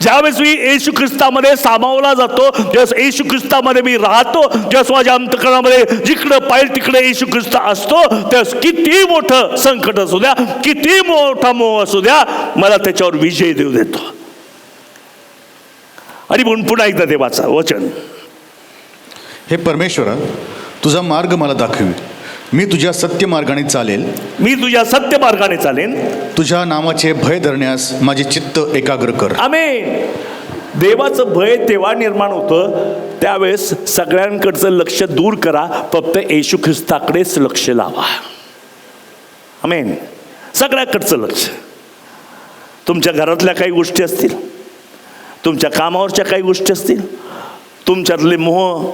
ज्यावेळेस मी येशू ख्रिस्तामध्ये सामावला जातो, ज्यावेळेस येशू ख्रिस्तामध्ये मी राहतो, ज्यावेळेस माझ्या अंतःकरणामध्ये जिकडं पाहिजे तिकडे येशू ख्रिस्त असतो, त्यावेळेस किती मोठं संकट असू द्या, किती मोठा मोह असू द्या, मला त्याच्यावर विजय देऊ देतो. आणि म्हणून पुन्हा एकदा देवाचं वचन. हे परमेश्वरा, तुझा मार्ग मला दाखवी, मी तुझ्या सत्य मार्गाने चालेल. मी तुझ्या सत्य मार्गाने चालेन. तुझ्या नामाचे भय धरण्यास माझे चित्त एकाग्र कर. आमेन. देवाचं भय तेव्हा निर्माण होतं त्यावेळेस सगळ्यांकडचं लक्ष दूर करा, फक्त येशू ख्रिस्ताकडेच लक्ष लावा. आमेन. सगळ्याकडचं लक्ष. तुमच्या घरातल्या काही गोष्टी असतील, तुमच्या कामावरच्या काही गोष्टी असतील, तुमच्यातले मोह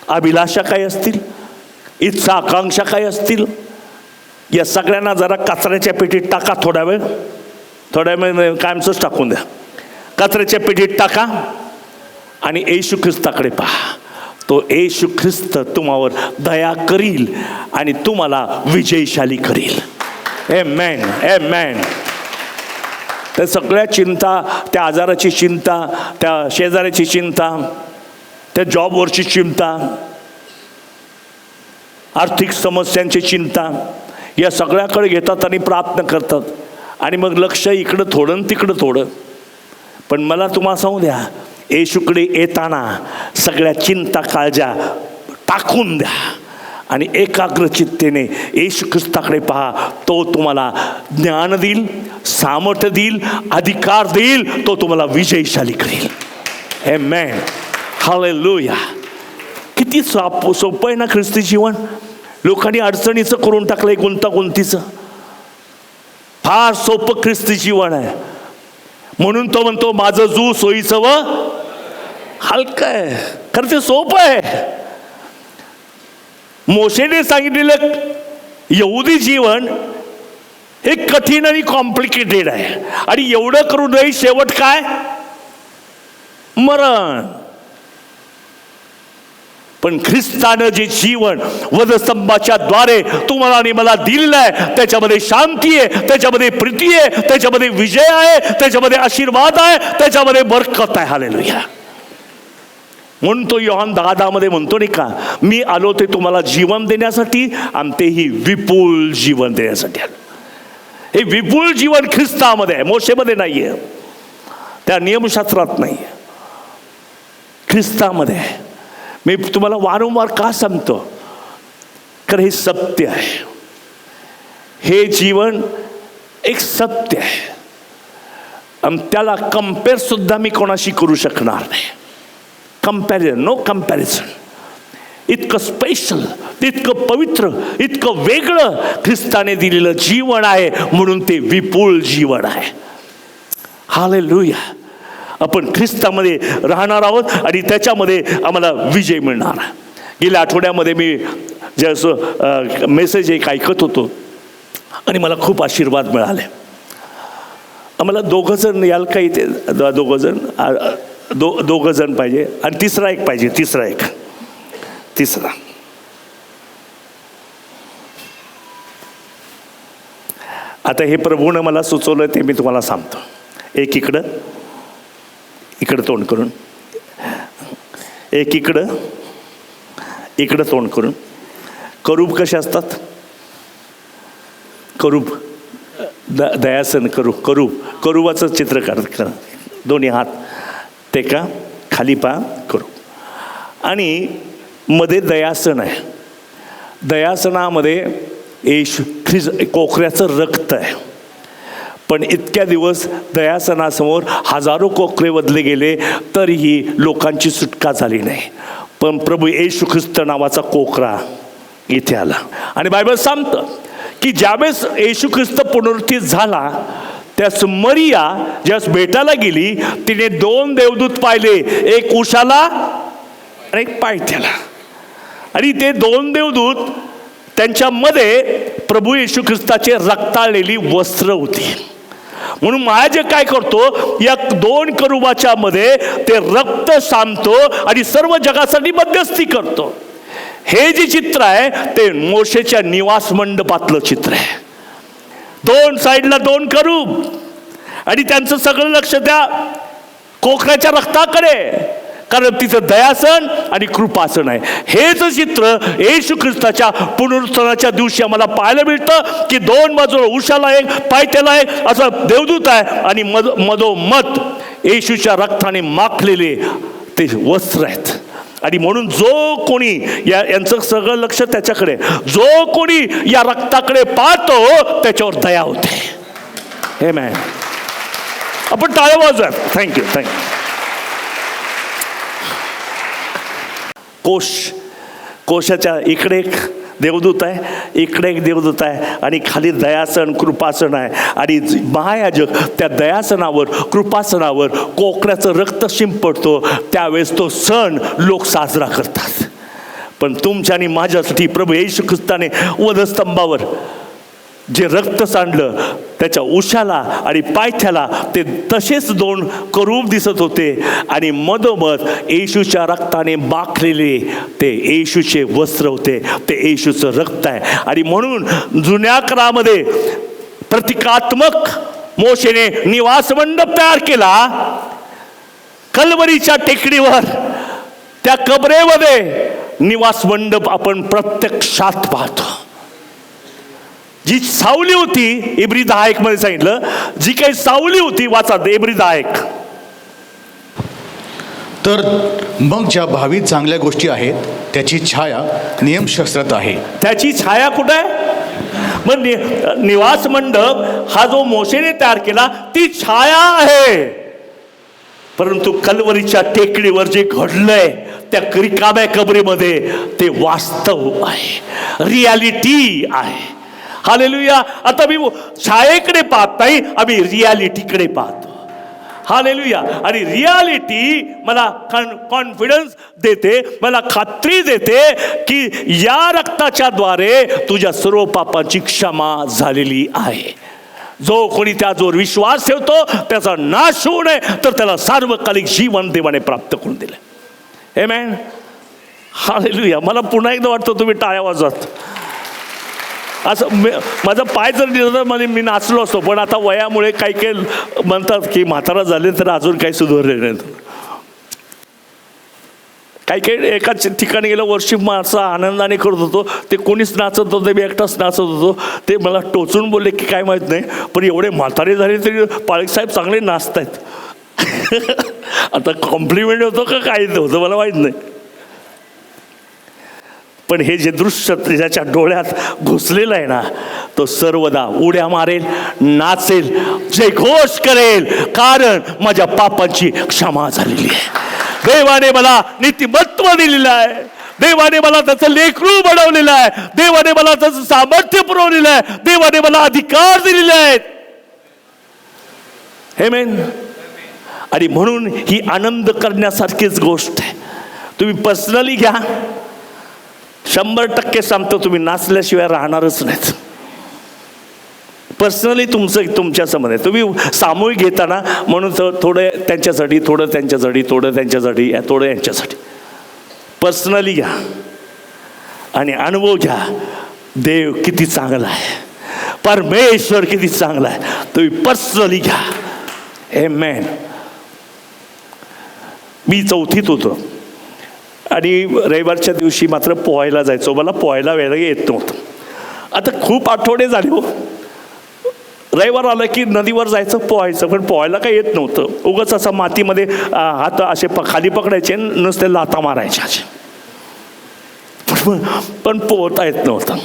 अभिलाषा काही असतील, इच्छा आकांक्षा काही असतील, या सगळ्यांना जरा कचऱ्याच्या पेटीत टाका. थोड्या वेळ कायमचंच टाकून द्या. कचऱ्याच्या पेटीत टाका आणि येशू ख्रिस्ताकडे पहा. तो येशू ख्रिस्त तुम्हावर दया करील आणि तुम्हाला विजयशाली करील. आमेन, आमेन. त्या सगळ्या चिंता, त्या आजाराची चिंता, त्या शेजाऱ्याची चिंता, त्या जॉबवरची चिंता, आर्थिक समस्यांची चिंता, या सगळ्याकडे घेतात आणि प्रार्थना करतात आणि मग लक्ष इकडं थोडं आणि तिकडं थोडं. पण मला तुम्हाला सांगू द्या, येशूकडे येताना सगळ्या चिंता काळजा टाकून द्या आणि एकाग्रचित्तेने येशू ख्रिस्ताकडे पहा. तो तुम्हाला ज्ञान देईल, सामर्थ्य देईल, अधिकार देईल, तो तुम्हाला विजयशाली करेल. आमेन, हालेलुया. किती सोपं आहे ना ख्रिस्ती जीवन. लोकांनी अडचणीचं करून टाकलंय, गुंतागुंतीचं. फार सोपं ख्रिस्ती जीवन आहे. म्हणून तो म्हणतो माझं जू सोयीचं व हलकं आहे. खरं ते सोपं आहे. मोशेने सांगितलेलं यहुदी जीवन हे कठीण आणि कॉम्प्लिकेटेड आहे. आणि एवढं करूनही शेवट काय? मरण. पण ख्रिस्तानं जे जीवन वधस्तंभाच्या द्वारे तुम्हाला आणि मला दिलेलं आहे, त्याच्यामध्ये शांती आहे, त्याच्यामध्ये प्रीती आहे, त्याच्यामध्ये विजय आहे, त्याच्यामध्ये आशीर्वाद आहे, त्याच्यामध्ये बरकत आहे. हालेलुया. म्हणून तो योहान 10:10 मध्ये म्हणतो नाही का, मी आलो ते तुम्हाला जीवन देण्यासाठी आणि तेही विपुल जीवन देण्यासाठी. हे विपुल जीवन ख्रिस्तामध्ये आहे, मोशेमध्ये नाही आहे, त्या नियमशास्त्रात नाही आहे, ख्रिस्तामध्ये आहे. मी तुम्हाला वारंवार का सांगतो? कारण हे सत्य आहे. हे जीवन एक सत्य आहे आणि त्याला कम्पेअर सुद्धा मी कोणाशी करू शकणार नाही. Comparison, no comparison. इतकं स्पेशल, इतकं पवित्र, इतकं वेगळं ख्रिस्ताने दिलेलं जीवन आहे, म्हणून ते विपुल जीवन आहे. हालेलुया. आपण ख्रिस्तामध्ये राहणार आहोत आणि त्याच्यामध्ये आम्हाला विजय मिळणार. गेल्या आठवड्यामध्ये मी जसं मेसेज एक ऐकत होतो आणि मला खूप आशीर्वाद मिळाले. आम्हाला 2 जण याल का इथे? 2 जण, 2 जण पाहिजे आणि तिसरा एक पाहिजे. तिसरा आता हे प्रभूनं मला सुचवलं ते मी तुम्हाला सांगतो. एक इकडं तोंड करून, एक इकडं तोंड करून. करूब कसे असतात? करूब, दयासन करूबाचं चित्र करा. दोन्ही हात ते का खाली पा करूब आणि मध्ये दयासन आहे. दयासनामध्ये येशू कोकऱ्याचं रक्त आहे. पण इतक्या दिवस दयासनासमोर हजारो कोकरे वधले गेले तरीही लोकांची सुटका झाली नाही. पण प्रभू येशू ख्रिस्त नावाचा कोकरा इथे आला. आणि बायबल सांगतं की ज्यावेळेस येशू ख्रिस्त पुनरुत्थित झाला, त्यास मरिया ज्यावेळेस भेटायला गेली, तिने 2 देवदूत पाहिले, एक उशाला आणि एक पायथ्याला. आणि ते 2 देवदूत, त्यांच्यामध्ये प्रभू येशू ख्रिस्ताचे रक्ताळलेली वस्त्र होती. म्हणून महाराज काय करतो, या 2 करूबाच्या मध्ये ते रक्त सांडतो आणि सर्व जगासाठी मध्यस्थी करतो. हे जे चित्र आहे ते मोशेच्या निवास मंडपातलं चित्र आहे. 2 साईडला 2 करूब आणि त्यांचं सगळं लक्ष त्या कोकऱ्याच्या रक्ताकडे, कारण तिथं दयासन आणि कृपासन आहे. हेच चित्र येशू ख्रिस्ताच्या पुनरुत्थानाच्या दिवशी आम्हाला पाहायला मिळतं की 2 बाजूला उशाला एक, पायथ्याला एक असं देवदूत आहे आणि मधोमध येशूच्या रक्ताने माखलेले ते वस्त्र आहेत. आणि म्हणून जो कोणी यांचं सगळं लक्ष त्याच्याकडे, जो कोणी या रक्ताकडे पाहतो त्याच्यावर दया होते. हे मॅन, आपण टाळ्या वाजवा. थँक्यू. कोशाच्या इकडे एक देवदूत आहे, इकडे एक देवदूत आहे आणि खाली दयासन कृपासन आहे. आणि महायाजक त्या दयासनावर कृपासनावर कोकऱ्याचं रक्त शिंपडतो. त्यावेळेस तो सण लोक साजरा करतात. पण तुमच्या आणि माझ्यासाठी प्रभू येशू ख्रिस्ताने वधस्तंभावर जे रक्त सांडलं त्याच्या उशाला आणि पायथ्याला ते तसेच 2 करूब दिसत होते आणि मधोमध येशूच्या रक्ताने बाकलेले ते येशूचे वस्त्र होते. ते येशूचं रक्त आहे. आणि म्हणून जुन्या काळामध्ये प्रतिकात्मक मोशेने निवास मंडप तयार केला. कल्वरीच्या टेकडीवर त्या कबरेमध्ये निवास मंडप आपण प्रत्यक्षात पाहतो. जी सावली होती, इब्री 10:1 मध्ये सांगितलं, जी काही सावली होती, वाचा इब्री 10:1. तर मग ज्या भावी चांगल्या गोष्टी आहेत त्याची छाया नियमशास्त्रात आहे. त्याची छाया कुठं आहे? मग निवास मंडप हा जो मोशेने तयार केला ती छाया आहे. परंतु कल्वरीच्या टेकडीवर जे घडलंय त्या रिकाम्या कबरीमध्ये ते वास्तव आहे, रियालिटी आहे. हालेलुया. आता मी छायेकडे पाहत नाही, आम्ही रियालिटीकडे पाहतो. हालेलुया. आणि रियालिटी मला कॉन्फिडन्स देते, मला खात्री देते की या रक्ताच्या द्वारे तुझ्या सर्व पापांची क्षमा झालेली आहे. जो कोणी त्याजवळ विश्वास ठेवतो त्याचा नाश होऊ नये तर त्याला सार्वकालिक जीवन देवाने प्राप्त करून दिलं. आमेन. हालेलुया. मला पुन्हा एकदा वाटतं तुम्ही टाळ्या वाजवत. असं माझा पाय जर दिलं तर मी नाचलो असतो, पण आता वयामुळे काही काही म्हणतात की म्हातारा झाले तर अजून काही सुधारले नाहीत. काही काही एका ठिकाणी गेलं वर्षी माणसं आनंदाने करत होतो, ते कोणीच नाचत होते, मी एकटाच नाचत होतो. ते मला टोचून बोलले की काय माहीत नाही, पण एवढे म्हातारे झाले तरी पाळीक साहेब चांगले नाचतायत. आता कॉम्प्लिमेंट होतं का काय होतं मला माहीत नाही. पण हे जे दृश्य त्याच्या डोळ्यात घुसलेलं आहे ना, तो सर्वदा उड्या मारेल, नाचेल, जयघोष करेल, कारण माझ्या पापांची क्षमा झालेली आहे. देवाने मला नीतिमत्व दिलेलं आहे. देवाने मला त्याचं लेकरू बनवलेलं आहे. देवाने मला त्याचं सामर्थ्य पुरवलेलं आहे. देवाने मला अधिकार दिलेले आहेत. आमेन. आणि म्हणून ही आनंद करण्यासारखीच गोष्ट आहे. तुम्ही पर्सनली घ्या, 100% सांगतो, तुम्ही नाचल्याशिवाय राहणारच नाहीत. पर्सनली तुमच्या समोर आहे. तुम्ही सामूहिक घेताना म्हणून थोडं त्यांच्यासाठी, थोडं त्यांच्यासाठी, थोडं त्यांच्यासाठी, थोडं यांच्यासाठी. पर्सनली घ्या आणि अनुभव घ्या. देव किती चांगला आहे, परमेश्वर किती चांगला आहे. तुम्ही पर्सनली घ्या. आमेन. मी 4थीत होतो आणि रविवारच्या दिवशी मात्र पोहायला जायचो. मला पोहायला वेळेला येत नव्हतं. आता खूप आठवडे झाले हो, रविवार आलं की नदीवर जायचं, पोहायचं, पण पोहायला काही येत नव्हतं. उगाच असं मातीमध्ये हात असे खाली पकडायचे, नुसते लाथा मारायच्या, पण पोहता येत नव्हतं.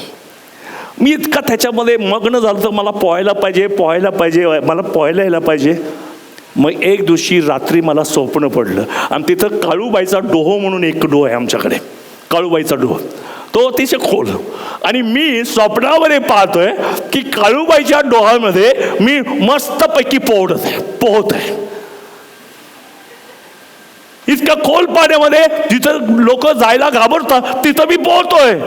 मी इतका त्याच्यामध्ये मग्न झालो तर मला पोहायला पाहिजे, पोहायला पाहिजे, मला पोहायला यायला पाहिजे. मग एक दिवशी रात्री मला स्वप्न पडलं आणि तिथं काळूबाईचा डोह म्हणून एक डोह आहे आमच्याकडे, काळूबाईचा डोह. तो अतिशय खोल आणि मी स्वप्नामध्ये पाहतोय की काळूबाईच्या डोहामध्ये मी मस्तपैकी पोहत आहे. इतक्या खोल पाण्यामध्ये जिथं लोक जायला घाबरतात तिथं मी पोहतोय.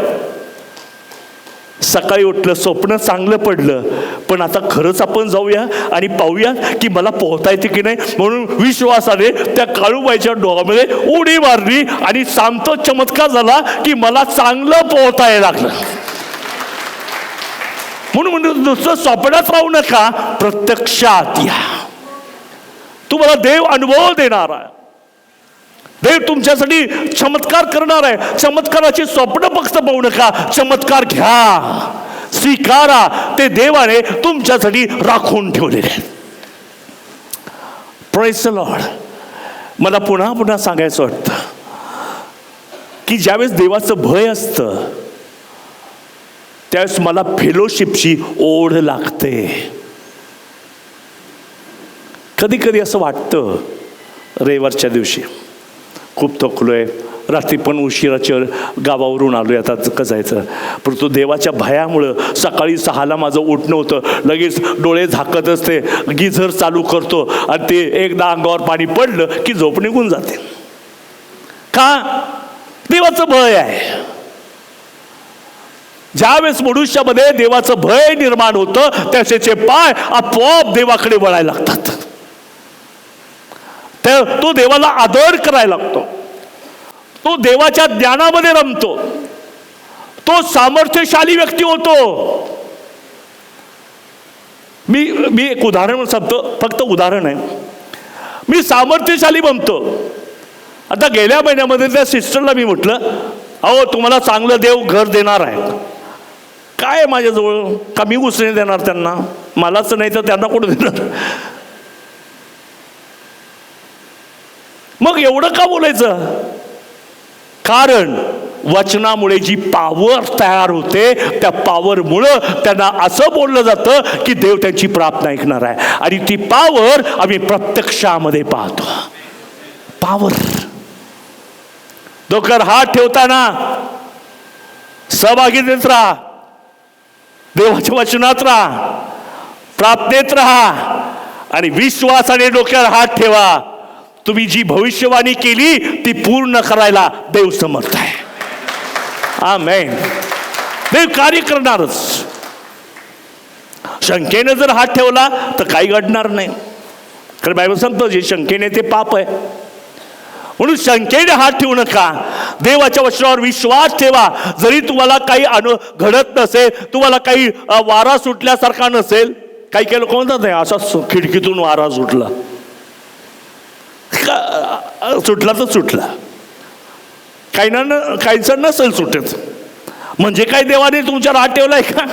सकाळी उठलं, स्वप्न चांगलं पडलं, पण आता खरंच आपण जाऊया आणि पाहूया की मला पोहता येते की नाही. म्हणून विश्वासाने त्या काळूबाईच्या डोहामध्ये उडी मारली आणि सांगतो चमत्कार झाला की मला चांगलं पोहता यायला लागलं. म्हणून नुसतं स्वप्नात राहू नका, प्रत्यक्षात या. तुम्हाला देव अनुभव देणार आहे. देव तुमच्यासाठी चमत्कार करणार आहे. चमत्काराची स्वप्न फक्त पाहू नका, चमत्कार घ्या, स्वीकारा. ते देवाने तुमच्यासाठी राखून ठेवलेले आहे. Praise the Lord. मला पुन्हा पुन्हा सांगायचं वाटतं की ज्यावेळेस देवाचं भय असतं त्यावेळेस मला फेलोशिपची ओढ लागते. कधी कधी असं वाटतं, रविवारच्या दिवशी खूप थकलोय, रात्री पण उशिराच्या गावावरून आलोय, आता कसं जायचं. परंतु देवाच्या भयामुळं सकाळी 6ला माझं उठणं होतं. लगेच डोळे झाकत असते, गिझर चालू करतो आणि ते एकदा अंगावर पाणी पडलं की झोप निघून जाते. का? देवाचं भय आहे. ज्यावेळेस मनुष्यामध्ये देवाचं भय निर्माण होतं त्याचे पाय आपोआप देवाकडे वळायला लागतात. तो देवाला आदर करायला लागतो, तो देवाच्या ज्ञानामध्ये रमतो, तो सामर्थ्यशाली व्यक्ती होतो. मी एक उदाहरण सांगतो, फक्त उदाहरण आहे. मी सामर्थ्यशाली बनतो. आता गेल्या महिन्यामध्ये त्या सिस्टरला मी म्हटलं, अहो तुम्हाला चांगलं देव घर देणार आहे. काय माझ्याजवळ का मी उसने देणार त्यांना? मलाच नाही तर त्यांना कोण देणार? मग एवढं का बोलायचं? कारण वचनामुळे जी पॉवर तयार होते त्या पॉवरमुळं त्यांना असं बोललं जातं की देव त्यांची प्रार्थना ऐकणार आहे. आणि ती पॉवर आम्ही प्रत्यक्षामध्ये पाहतो. पॉवर. डोक्यावर हात ठेवताना सहभागीत राहा, देवाच्या वचनात राहा, प्रार्थनेत राहा आणि विश्वासाने डोक्यावर हात ठेवा. तुम्ही जी भविष्यवाणी केली ती पूर्ण करायला देव समर्थ आहे. आमेन. देव कार्य करणारच. शंकेने जर हात ठेवला तर काही घडणार नाही. कारण बायबल सांगतो जे शंकेने ते पाप आहे. म्हणून शंकेने हात ठेवू नका. देवाच्या वचनावर विश्वास ठेवा. जरी तुम्हाला काही घडत नसेल, तुम्हाला काही वारा सुटल्यासारखा नसेल, काही काही लोक म्हणतात नाही असा खिडकीतून वारा सुटला, सुटला तर सुटला. काहींचं नसेल सुटत म्हणजे काय देवाने तुमच्यावर हात ठेवलाय का?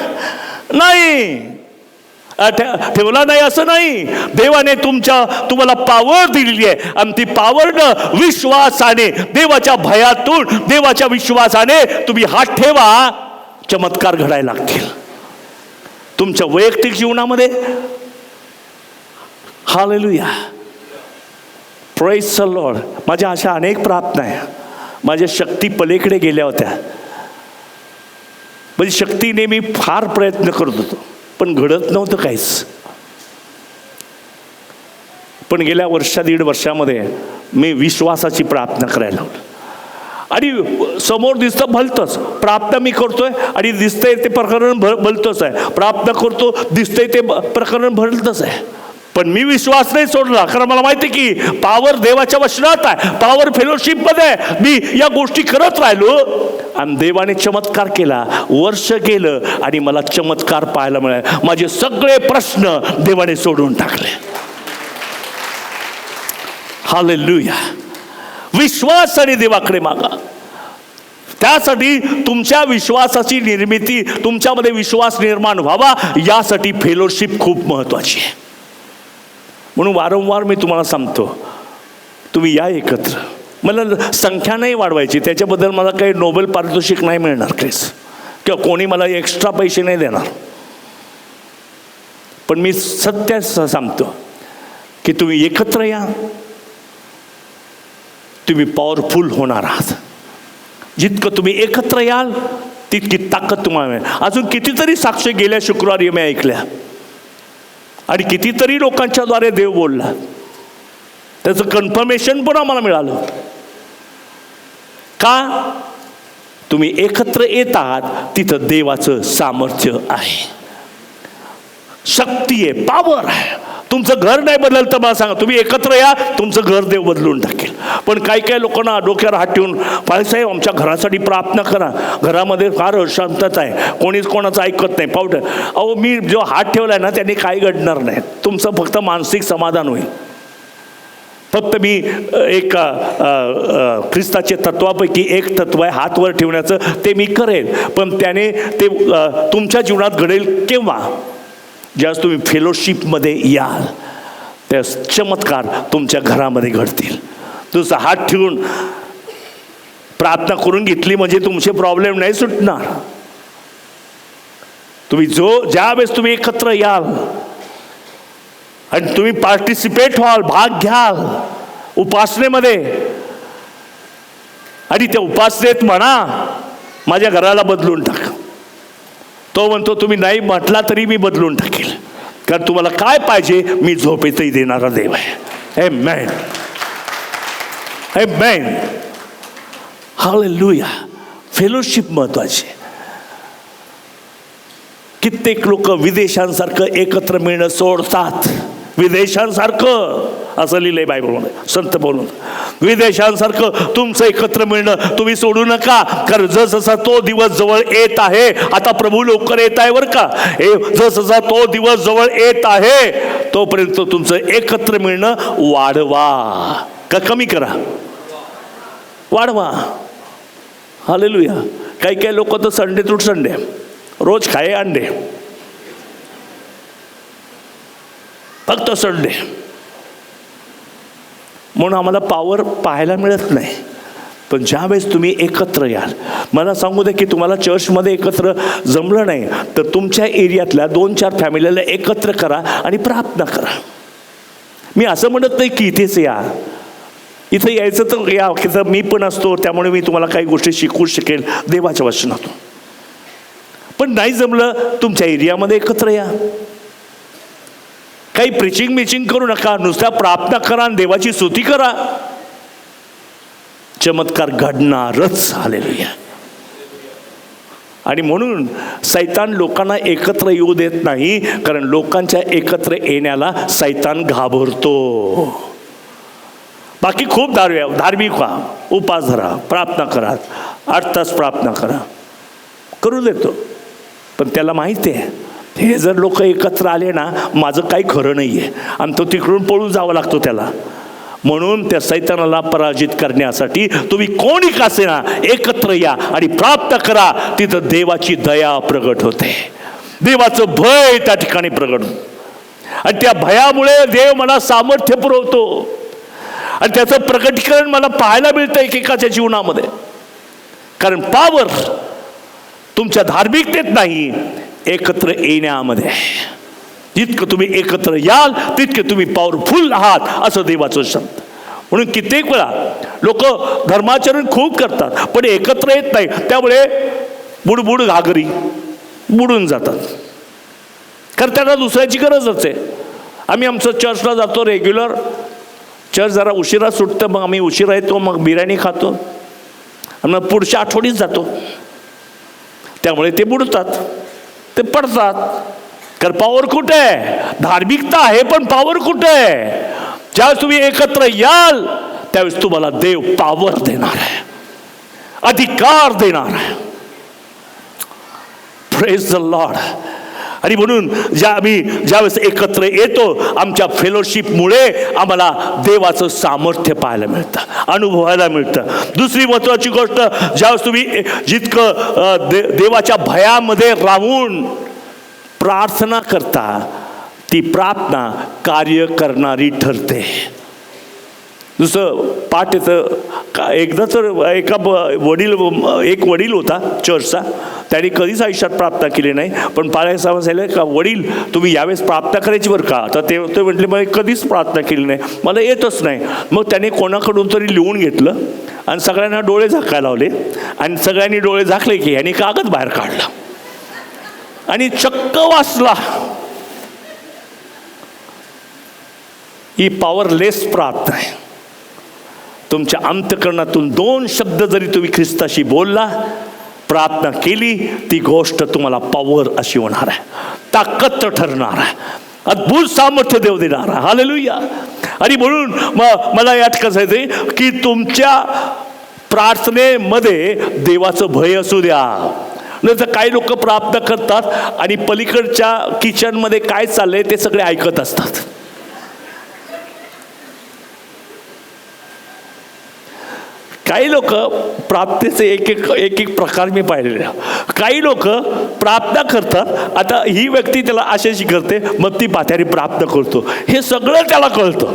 नाही, ठेवला नाही असं नाही. देवाने तुम्हाला पावर दिलेली आहे आणि ती पावरनं विश्वासाने, देवाच्या भयातून, देवाच्या विश्वासाने तुम्ही हात ठेवा. चमत्कार घडायला लागतील तुमच्या वैयक्तिक जीवनामध्ये. हालेलुया. Praise the Lord. माझ्या अशा अनेक प्रार्थना आहे, माझ्या शक्ती पलीकडे गेल्या होत्या. म्हणजे शक्तीने मी फार प्रयत्न करत होतो पण घडत नव्हतं काहीच. पण गेल्या दीड वर्षामध्ये मी विश्वासाची प्रार्थना करायला लागलो आणि समोर दिसतं भलतंच. प्रार्थना मी करतोय आणि दिसतंय ते प्रकरण भलतंच आहे. प्रार्थना करतो, दिसतंय ते प्रकरण भलतंच आहे. पण मी विश्वास नाही सोडला, कारण मला माहिती की पॉवर देवाच्या वचनात आहे, पॉवर फेलोशिपमध्ये आहे. मी या गोष्टी करत राहिलो आणि देवाने चमत्कार केला. वर्ष गेलं आणि मला चमत्कार पाहायला मिळाला. माझे सगळे प्रश्न देवाने सोडून टाकले. हालेलुया. विश्वासाने देवाकडे मागा. त्यासाठी तुमच्या विश्वासाची निर्मिती, तुमच्यामध्ये विश्वास निर्माण व्हावा, यासाठी फेलोशिप खूप महत्वाची आहे. म्हणून वारंवार मी तुम्हाला सांगतो, तुम्ही या एकत्र. मला संख्या नाही वाढवायची, त्याच्याबद्दल मला काही नोबेल पारितोषिक नाही मिळणार काहीच, किंवा कोणी मला एक्स्ट्रा पैसे नाही देणार. पण मी सत्य सांगतो की तुम्ही एकत्र या, तुम्ही पॉवरफुल होणार आहात. जितकं तुम्ही एकत्र याल तितकी ताकद तुम्हाला मिळेल. अजून कितीतरी साक्ष गेल्या शुक्रवारी मी ऐकल्या आणि कितीतरी लोकांच्या द्वारे देव बोलला. त्याचं कन्फर्मेशन पण आम्हाला मिळालं. का? तुम्ही एकत्र येत आहात, तिथं देवाचं सामर्थ्य आहे, शक्ती आहे, पॉवर आहे. तुमचं घर नाही बदललं तर मला सांगा, तुम्ही एकत्र या, तुमचं घर देव बदलून टाकेल. पण काही काही लोकांना डोक्यावर हात ठेवून, पाळसाहेब आमच्या घरासाठी प्रार्थना करा, घरामध्ये फार अशांतता आहे, कोणीच कोणाचं ऐकत नाही, पावट. अहो, मी जो हात ठेवलाय ना त्याने काही घडणार नाही. तुमचं फक्त मानसिक समाधान होईल. फक्त मी एक ख्रिस्ताच्या तत्वापैकी एक तत्व आहे हात वर ठेवण्याचं, ते मी करेन. पण त्याने ते तुमच्या जीवनात घडेल केव्हा? ज्यावेळेस तुम्ही फेलोशिपमध्ये याल, त्या चमत्कार तुमच्या घरामध्ये घडतील. तुझा हात ठेवून प्रार्थना करून घेतली म्हणजे तुमचे प्रॉब्लेम नाही सुटणार. तुम्ही ज्यावेळेस तुम्ही एकत्र याल आणि तुम्ही पार्टिसिपेट व्हाल, भाग घ्याल उपासनेमध्ये, आणि त्या उपासनेत म्हणा माझ्या घराला बदलून टाक, तो म्हणतो तुम्ही नाही म्हटला तरी मी बदलून टाकेल, कारण तुम्हाला काय पाहिजे मी झोपेतही देणारा देव आहे. आमेन, आमेन, हालेलुया. फेलोशिप महत्वाची. कित्येक लोक विदेशांसारखं एकत्र मिळणं सोडतात. विदेशांसारखं असं लिहिलंय बायबलमध्ये, संत बोलून. विदेशांसारखं तुमचं एकत्र मिळणं तुम्ही सोडू नका, कारण जसजसा तो दिवस जवळ येत आहे, आता प्रभू लवकर येत आहे बरं का, जसजसा तो दिवस जवळ येत आहे तोपर्यंत तुमचं एकत्र मिळणं वाढवा का कमी करा? वाढवा. हालेलुया. काही काही लोक तर संडे टू संडे रोज खाये अंडे, फक्त संडे, म्हणून आम्हाला पॉवर पाहायला मिळत नाही. पण ज्यावेळेस तुम्ही एकत्र याल, मला सांगू दे की तुम्हाला चर्चमध्ये एकत्र जमलं नाही तर तुमच्या एरियातल्या 2-4 फॅमिलीला एकत्र करा आणि प्रार्थना करा. मी असं म्हणत नाही की इथेच या, इथं यायचं तर या, की तर मी पण असतो त्यामुळे मी तुम्हाला काही गोष्टी शिकवू शकेल देवाच्या वचनातून. पण नाही जमलं तुमच्या एरियामध्ये एकत्र या. काही प्रिचिंग मिचिंग करू नका, नुसत्या प्रार्थना करा आणि देवाची स्तुती करा, चमत्कार घडणारच. हालेलुया. आणि म्हणून सैतान लोकांना एकत्र येऊ देत नाही, कारण लोकांच्या एकत्र येण्याला सैतान घाबरतो. बाकी खूप धार्मिक व्हा, उपास धरा, प्रार्थना करा, 8 तास प्रार्थना करा, करू देतो. पण त्याला माहिती आहे हे जर लोक एकत्र आले ना माझं काही खरं नाही आहे, आणि तो तिकडून पळून जावं लागतो त्याला. म्हणून त्या सैतानाला पराजित करण्यासाठी तुम्ही कोणी का असेना एकत्र या आणि प्रार्थना करा. तिथं देवाची दया प्रगट होते, देवाचं भय त्या ठिकाणी प्रगट होतं, आणि त्या भयामुळे देव मला सामर्थ्य पुरवतो, आणि त्याचं प्रकटीकरण मला पाहायला मिळतं एकेकाच्या जीवनामध्ये. कारण पॉवर तुमच्या धार्मिकतेत नाही, एकत्र येण्यामध्ये. जितकं तुम्ही एकत्र याल तितके तुम्ही पॉवरफुल आहात असं देवाचं शब्द. म्हणून कित्येक वेळा लोक धर्माचरण खूप करतात पण एकत्र येत नाही, त्यामुळे बुडबुड घागरी बुडून जातात, कारण त्यांना दुसऱ्याची गरजच आहे. आम्ही आमचं चर्चला जातो रेग्युलर, चर्च जरा उशिरा सुटतं, मग आम्ही उशिरा येतो, मग बिर्याणी खातो आणि मग पुढच्या आठवडीत जातो. त्यामुळे ते बुडतात, ते पडतात. कारण पॉवर कुठे आहे? धार्मिकता आहे पण पॉवर कुठे आहे? ज्यावेळेस तुम्ही एकत्र याल त्यावेळेस तुम्हाला देव पॉवर देणार आहे, अधिकार देणार आहे. Praise the Lord. आणि म्हणून ज्यावेळेस एकत्र येतो आमच्या फेलोशिपमुळे आम्हाला देवाचं सामर्थ्य पाहायला मिळतं, अनुभवायला मिळतं. दुसरी महत्त्वाची गोष्ट, ज्यावेळेस तुम्ही जितकं देवाच्या भयामध्ये राहून प्रार्थना करता ती प्रार्थना कार्य करणारी ठरते. दुसरं पाठ येतं एकदा तर एक वडील होता चर्चचा, त्याने कधीच आयुष्यात प्रार्थना केली नाही, पण पाळायला सांगितलं का वडील तुम्ही यावेळेस प्रार्थना करायची बरं का. तर ते म्हटले मला कधीच प्रार्थना केली नाही, मला येतच नाही. मग त्याने कोणाकडून तरी लिहून घेतलं आणि सगळ्यांना डोळे झाकायला लावले, आणि सगळ्यांनी डोळे झाकले की यांनी कागद बाहेर काढला आणि चक्क वाचला. ही पॉवरलेस प्रार्थना आहे. तुमच्या अंतःकरणातून 2 शब्द जरी तुम्ही ख्रिस्ताशी बोलला, प्रार्थना केली, ती गोष्ट तुम्हाला पॉवर अशी होणार आहे, ताकद ठरणार आहे, अद्भुत सामर्थ्य देव देणार आहे. हालेलुया. आणि म्हणून मला यात कसं आहे की तुमच्या प्रार्थनेमध्ये देवाचं भय असू द्या. नाही तर काही लोक प्रार्थना करतात आणि पलीकडच्या किचनमध्ये काय चाललंय ते सगळे ऐकत असतात. काही लोक प्रार्थनेचे एक प्रकार मी पाहिलेले. काही लोक प्रार्थना करतात, आता ही व्यक्ती त्याला अशाशी करते, मग ती पाथ्याने प्रार्थना करतो, हे सगळं त्याला कळतं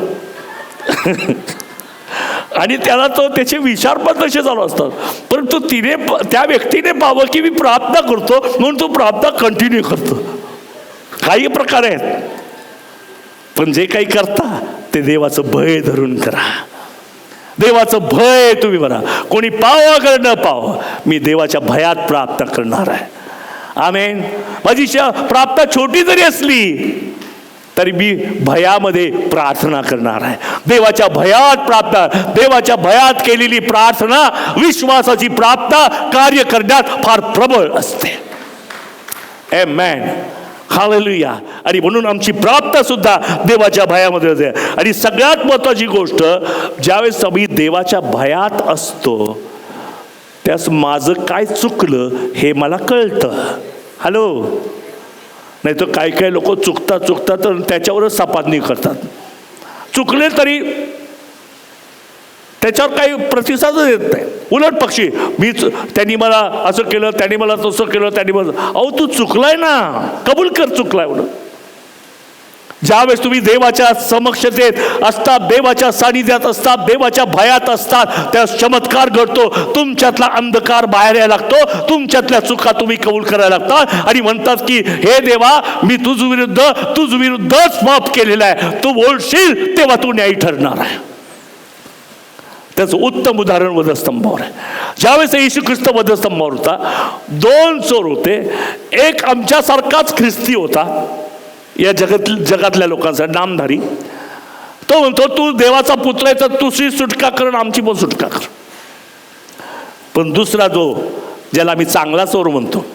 आणि त्याला तो त्याचे विचार पण तसे चालू असतात. परंतु त्या व्यक्तीने पाहावं की मी प्रार्थना करतो म्हणून तो प्रार्थना कंटिन्यू करतो. काही प्रकार आहेत, पण जे काही करता ते देवाचं भय धरून करा. देवाचं भय तुम्ही म्हणा, कोणी पाव कर न पाव, मी देवाच्या भयात प्रार्थना करणार आहे. आमेन. माझी प्रार्थना छोटी जरी असली तरी मी भयामध्ये प्रार्थना करणार आहे. देवाच्या भयात प्रार्थना, देवाच्या भयात केलेली प्रार्थना, विश्वासाची प्रार्थना कार्य करण्यात फार प्रबळ असते. आमेन, हालेलुया. आणि म्हणून आमची प्रार्थना सुद्धा देवाच्या भयामध्ये होते. आणि सगळ्यात महत्त्वाची गोष्ट, ज्यावेळेस आम्ही देवाच्या भयात असतो त्यास माझं काय चुकलं हे मला कळतं. हॅलो, नाही तर काही लोक चुकतात तर त्याच्यावरच सपादनी करतात. चुकले तरी त्याच्यावर काही प्रतिसादच येत नाही. उलट पक्षी, त्यांनी मला असं केलं, त्यांनी मला तसं केलं, त्यांनी मला, अहो तू चुकलाय ना, कबूल कर चुकलाय म्हणून. ज्यावेळेस तुम्ही देवाच्या समक्षतेत असतात, देवाच्या सानिध्यात असतात, देवाच्या भयात असतात, त्या चमत्कार घडतो. तुमच्यातला अंधकार बाहेर यायला लागतो, तुमच्यातल्या चुका तुम्ही कबूल करायला लागतात आणि म्हणतात की हे देवा, मी तुझ विरुद्धच पाप केलेला आहे, तू बोलशील तेव्हा तू न्यायी ठरणार आहे. त्याचं उत्तम उदाहरण वधस्तंभावर आहे. ज्यावेळेस येशू ख्रिस्त वधस्तंभावर होता, 2 चोर होते. एक आमच्यासारखाच ख्रिस्ती होता, या जगातल्या लोकांचा नामधारी. तो म्हणतो तू देवाचा पुत्र आहे तर तुझी सुटका कर आणि आमची पण सुटका कर. पण दुसरा जो, ज्याला आम्ही चांगला चोर म्हणतो,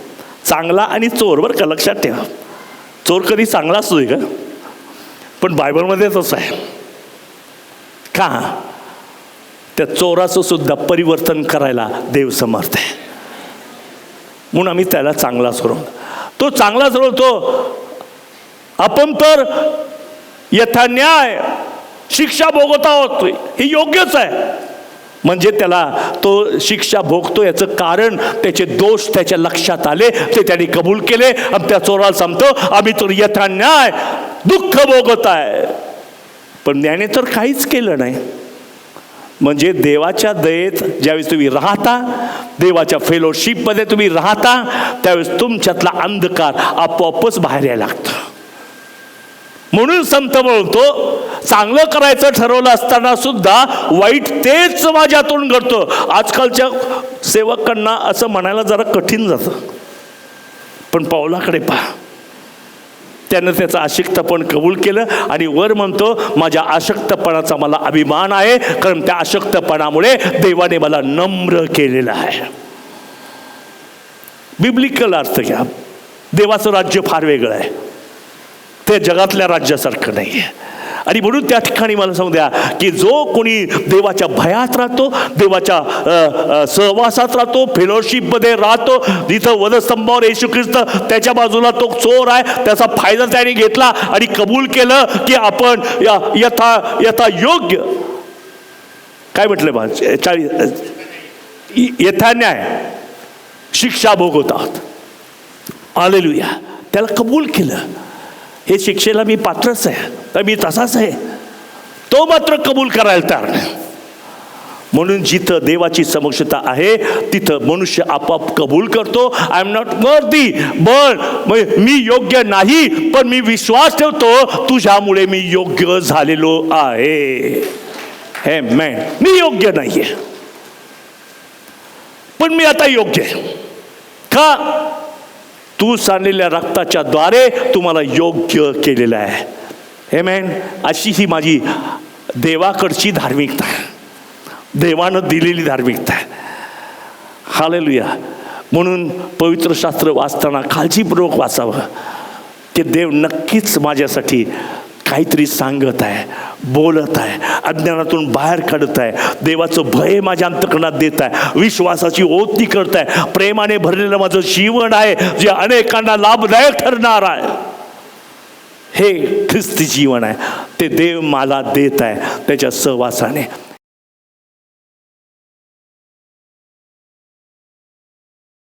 चांगला आणि चोर बरं का, लक्षात ठेवा. चोर कधी चांगला असतोय का? पण बायबलमध्ये तसं आहे का? त्या चोराचं सुद्धा परिवर्तन करायला देव समर्थ आहे. म्हणून आम्ही त्याला चांगला चोर म्हणतो. तो चांगला चोर होतो. आपण तर यथा न्याय शिक्षा भोगत आहोत, हे योग्यच आहे. म्हणजे त्याला तो शिक्षा भोगतो याचं कारण त्याचे दोष त्याच्या लक्षात आले, ते त्याने कबूल केले. आणि त्या चोराला सांगतो आम्ही तर यथा न्याय दुःख भोगत आहे, पण न्यायाने तर काहीच केलं नाही. म्हणजे देवाच्या दयेत ज्यावेळेस तुम्ही राहता, देवाच्या फेलोशिपमध्ये तुम्ही राहता, त्यावेळेस तुमच्यातला अंधकार आपोआपच बाहेर यायला लागतं. म्हणून संत म्हणतो, चांगलं करायचं ठरवलं असताना सुद्धा वाईट तेच माझ्यातून घडतं. आजकालच्या सेवकांना असं म्हणायला जरा कठीण जातं, पण पावलाकडे पहा. त्यानं त्याचं अशक्तपण कबूल केलं आणि वर म्हणतो माझ्या अशक्तपणाचा मला अभिमान आहे, कारण त्या अशक्तपणामुळे देवाने मला नम्र केलेलं आहे. बिब्लिकल अर्थ घ्या. देवाचं राज्य फार वेगळं आहे, ते जगातल्या राज्यासारखं नाही आहे. आणि म्हणून त्या ठिकाणी मला सांगू द्या की जो कोणी देवाच्या भयात राहतो, देवाच्या सहवासात राहतो, फेलोशिपमध्ये राहतो, जिथं वधस्तंभावर येशू ख्रिस्त त्याच्या बाजूला तो चोर आहे, त्याचा फायदा त्याने घेतला आणि कबूल केलं की आपण यथा योग्य, काय म्हटलं बा 40, यथा न्याय शिक्षा भोगत आहोत. हालेलुया. त्याला कबूल केलं, हे शिक्षेला मी पात्रच आहे, तर मी तसाच आहे. तो मात्र कबूल करायला तयार नाही. म्हणून जिथं देवाची समक्षता आहे तिथं मनुष्य आपोआप कबूल करतो. आय एम नॉट वर्दी, पण मी योग्य नाही, पण मी विश्वास ठेवतो तुझ्यामुळे मी योग्य झालेलो आहे. हे मी योग्य नाहीये, पण मी आता योग्य आहे. का? तू सांडलेल्या रक्ताच्या द्वारे तुम्हाला योग्य केलेलं आहे. आमेन. अशी ही माझी देवाकडची धार्मिकता आहे, देवानं दिलेली धार्मिकता आहे. हालेलुया. म्हणून पवित्र शास्त्र वाचताना काळजीपूर्वक वाचावं की देव नक्कीच माझ्यासाठी काहीतरी सांगत आहे, बोलत आहे, अज्ञानातून बाहेर काढत आहे, देवाचं भय माझ्या अंतःकरणात देत आहे, विश्वासाची ओतणी करत आहे, प्रेमाने भरलेलं माझं जीवन आहे जे अनेकांना लाभदायक ठरणार आहे. हे ख्रिस्ती जीवन आहे, ते देव मला देत आहे त्याच्या सहवासाने.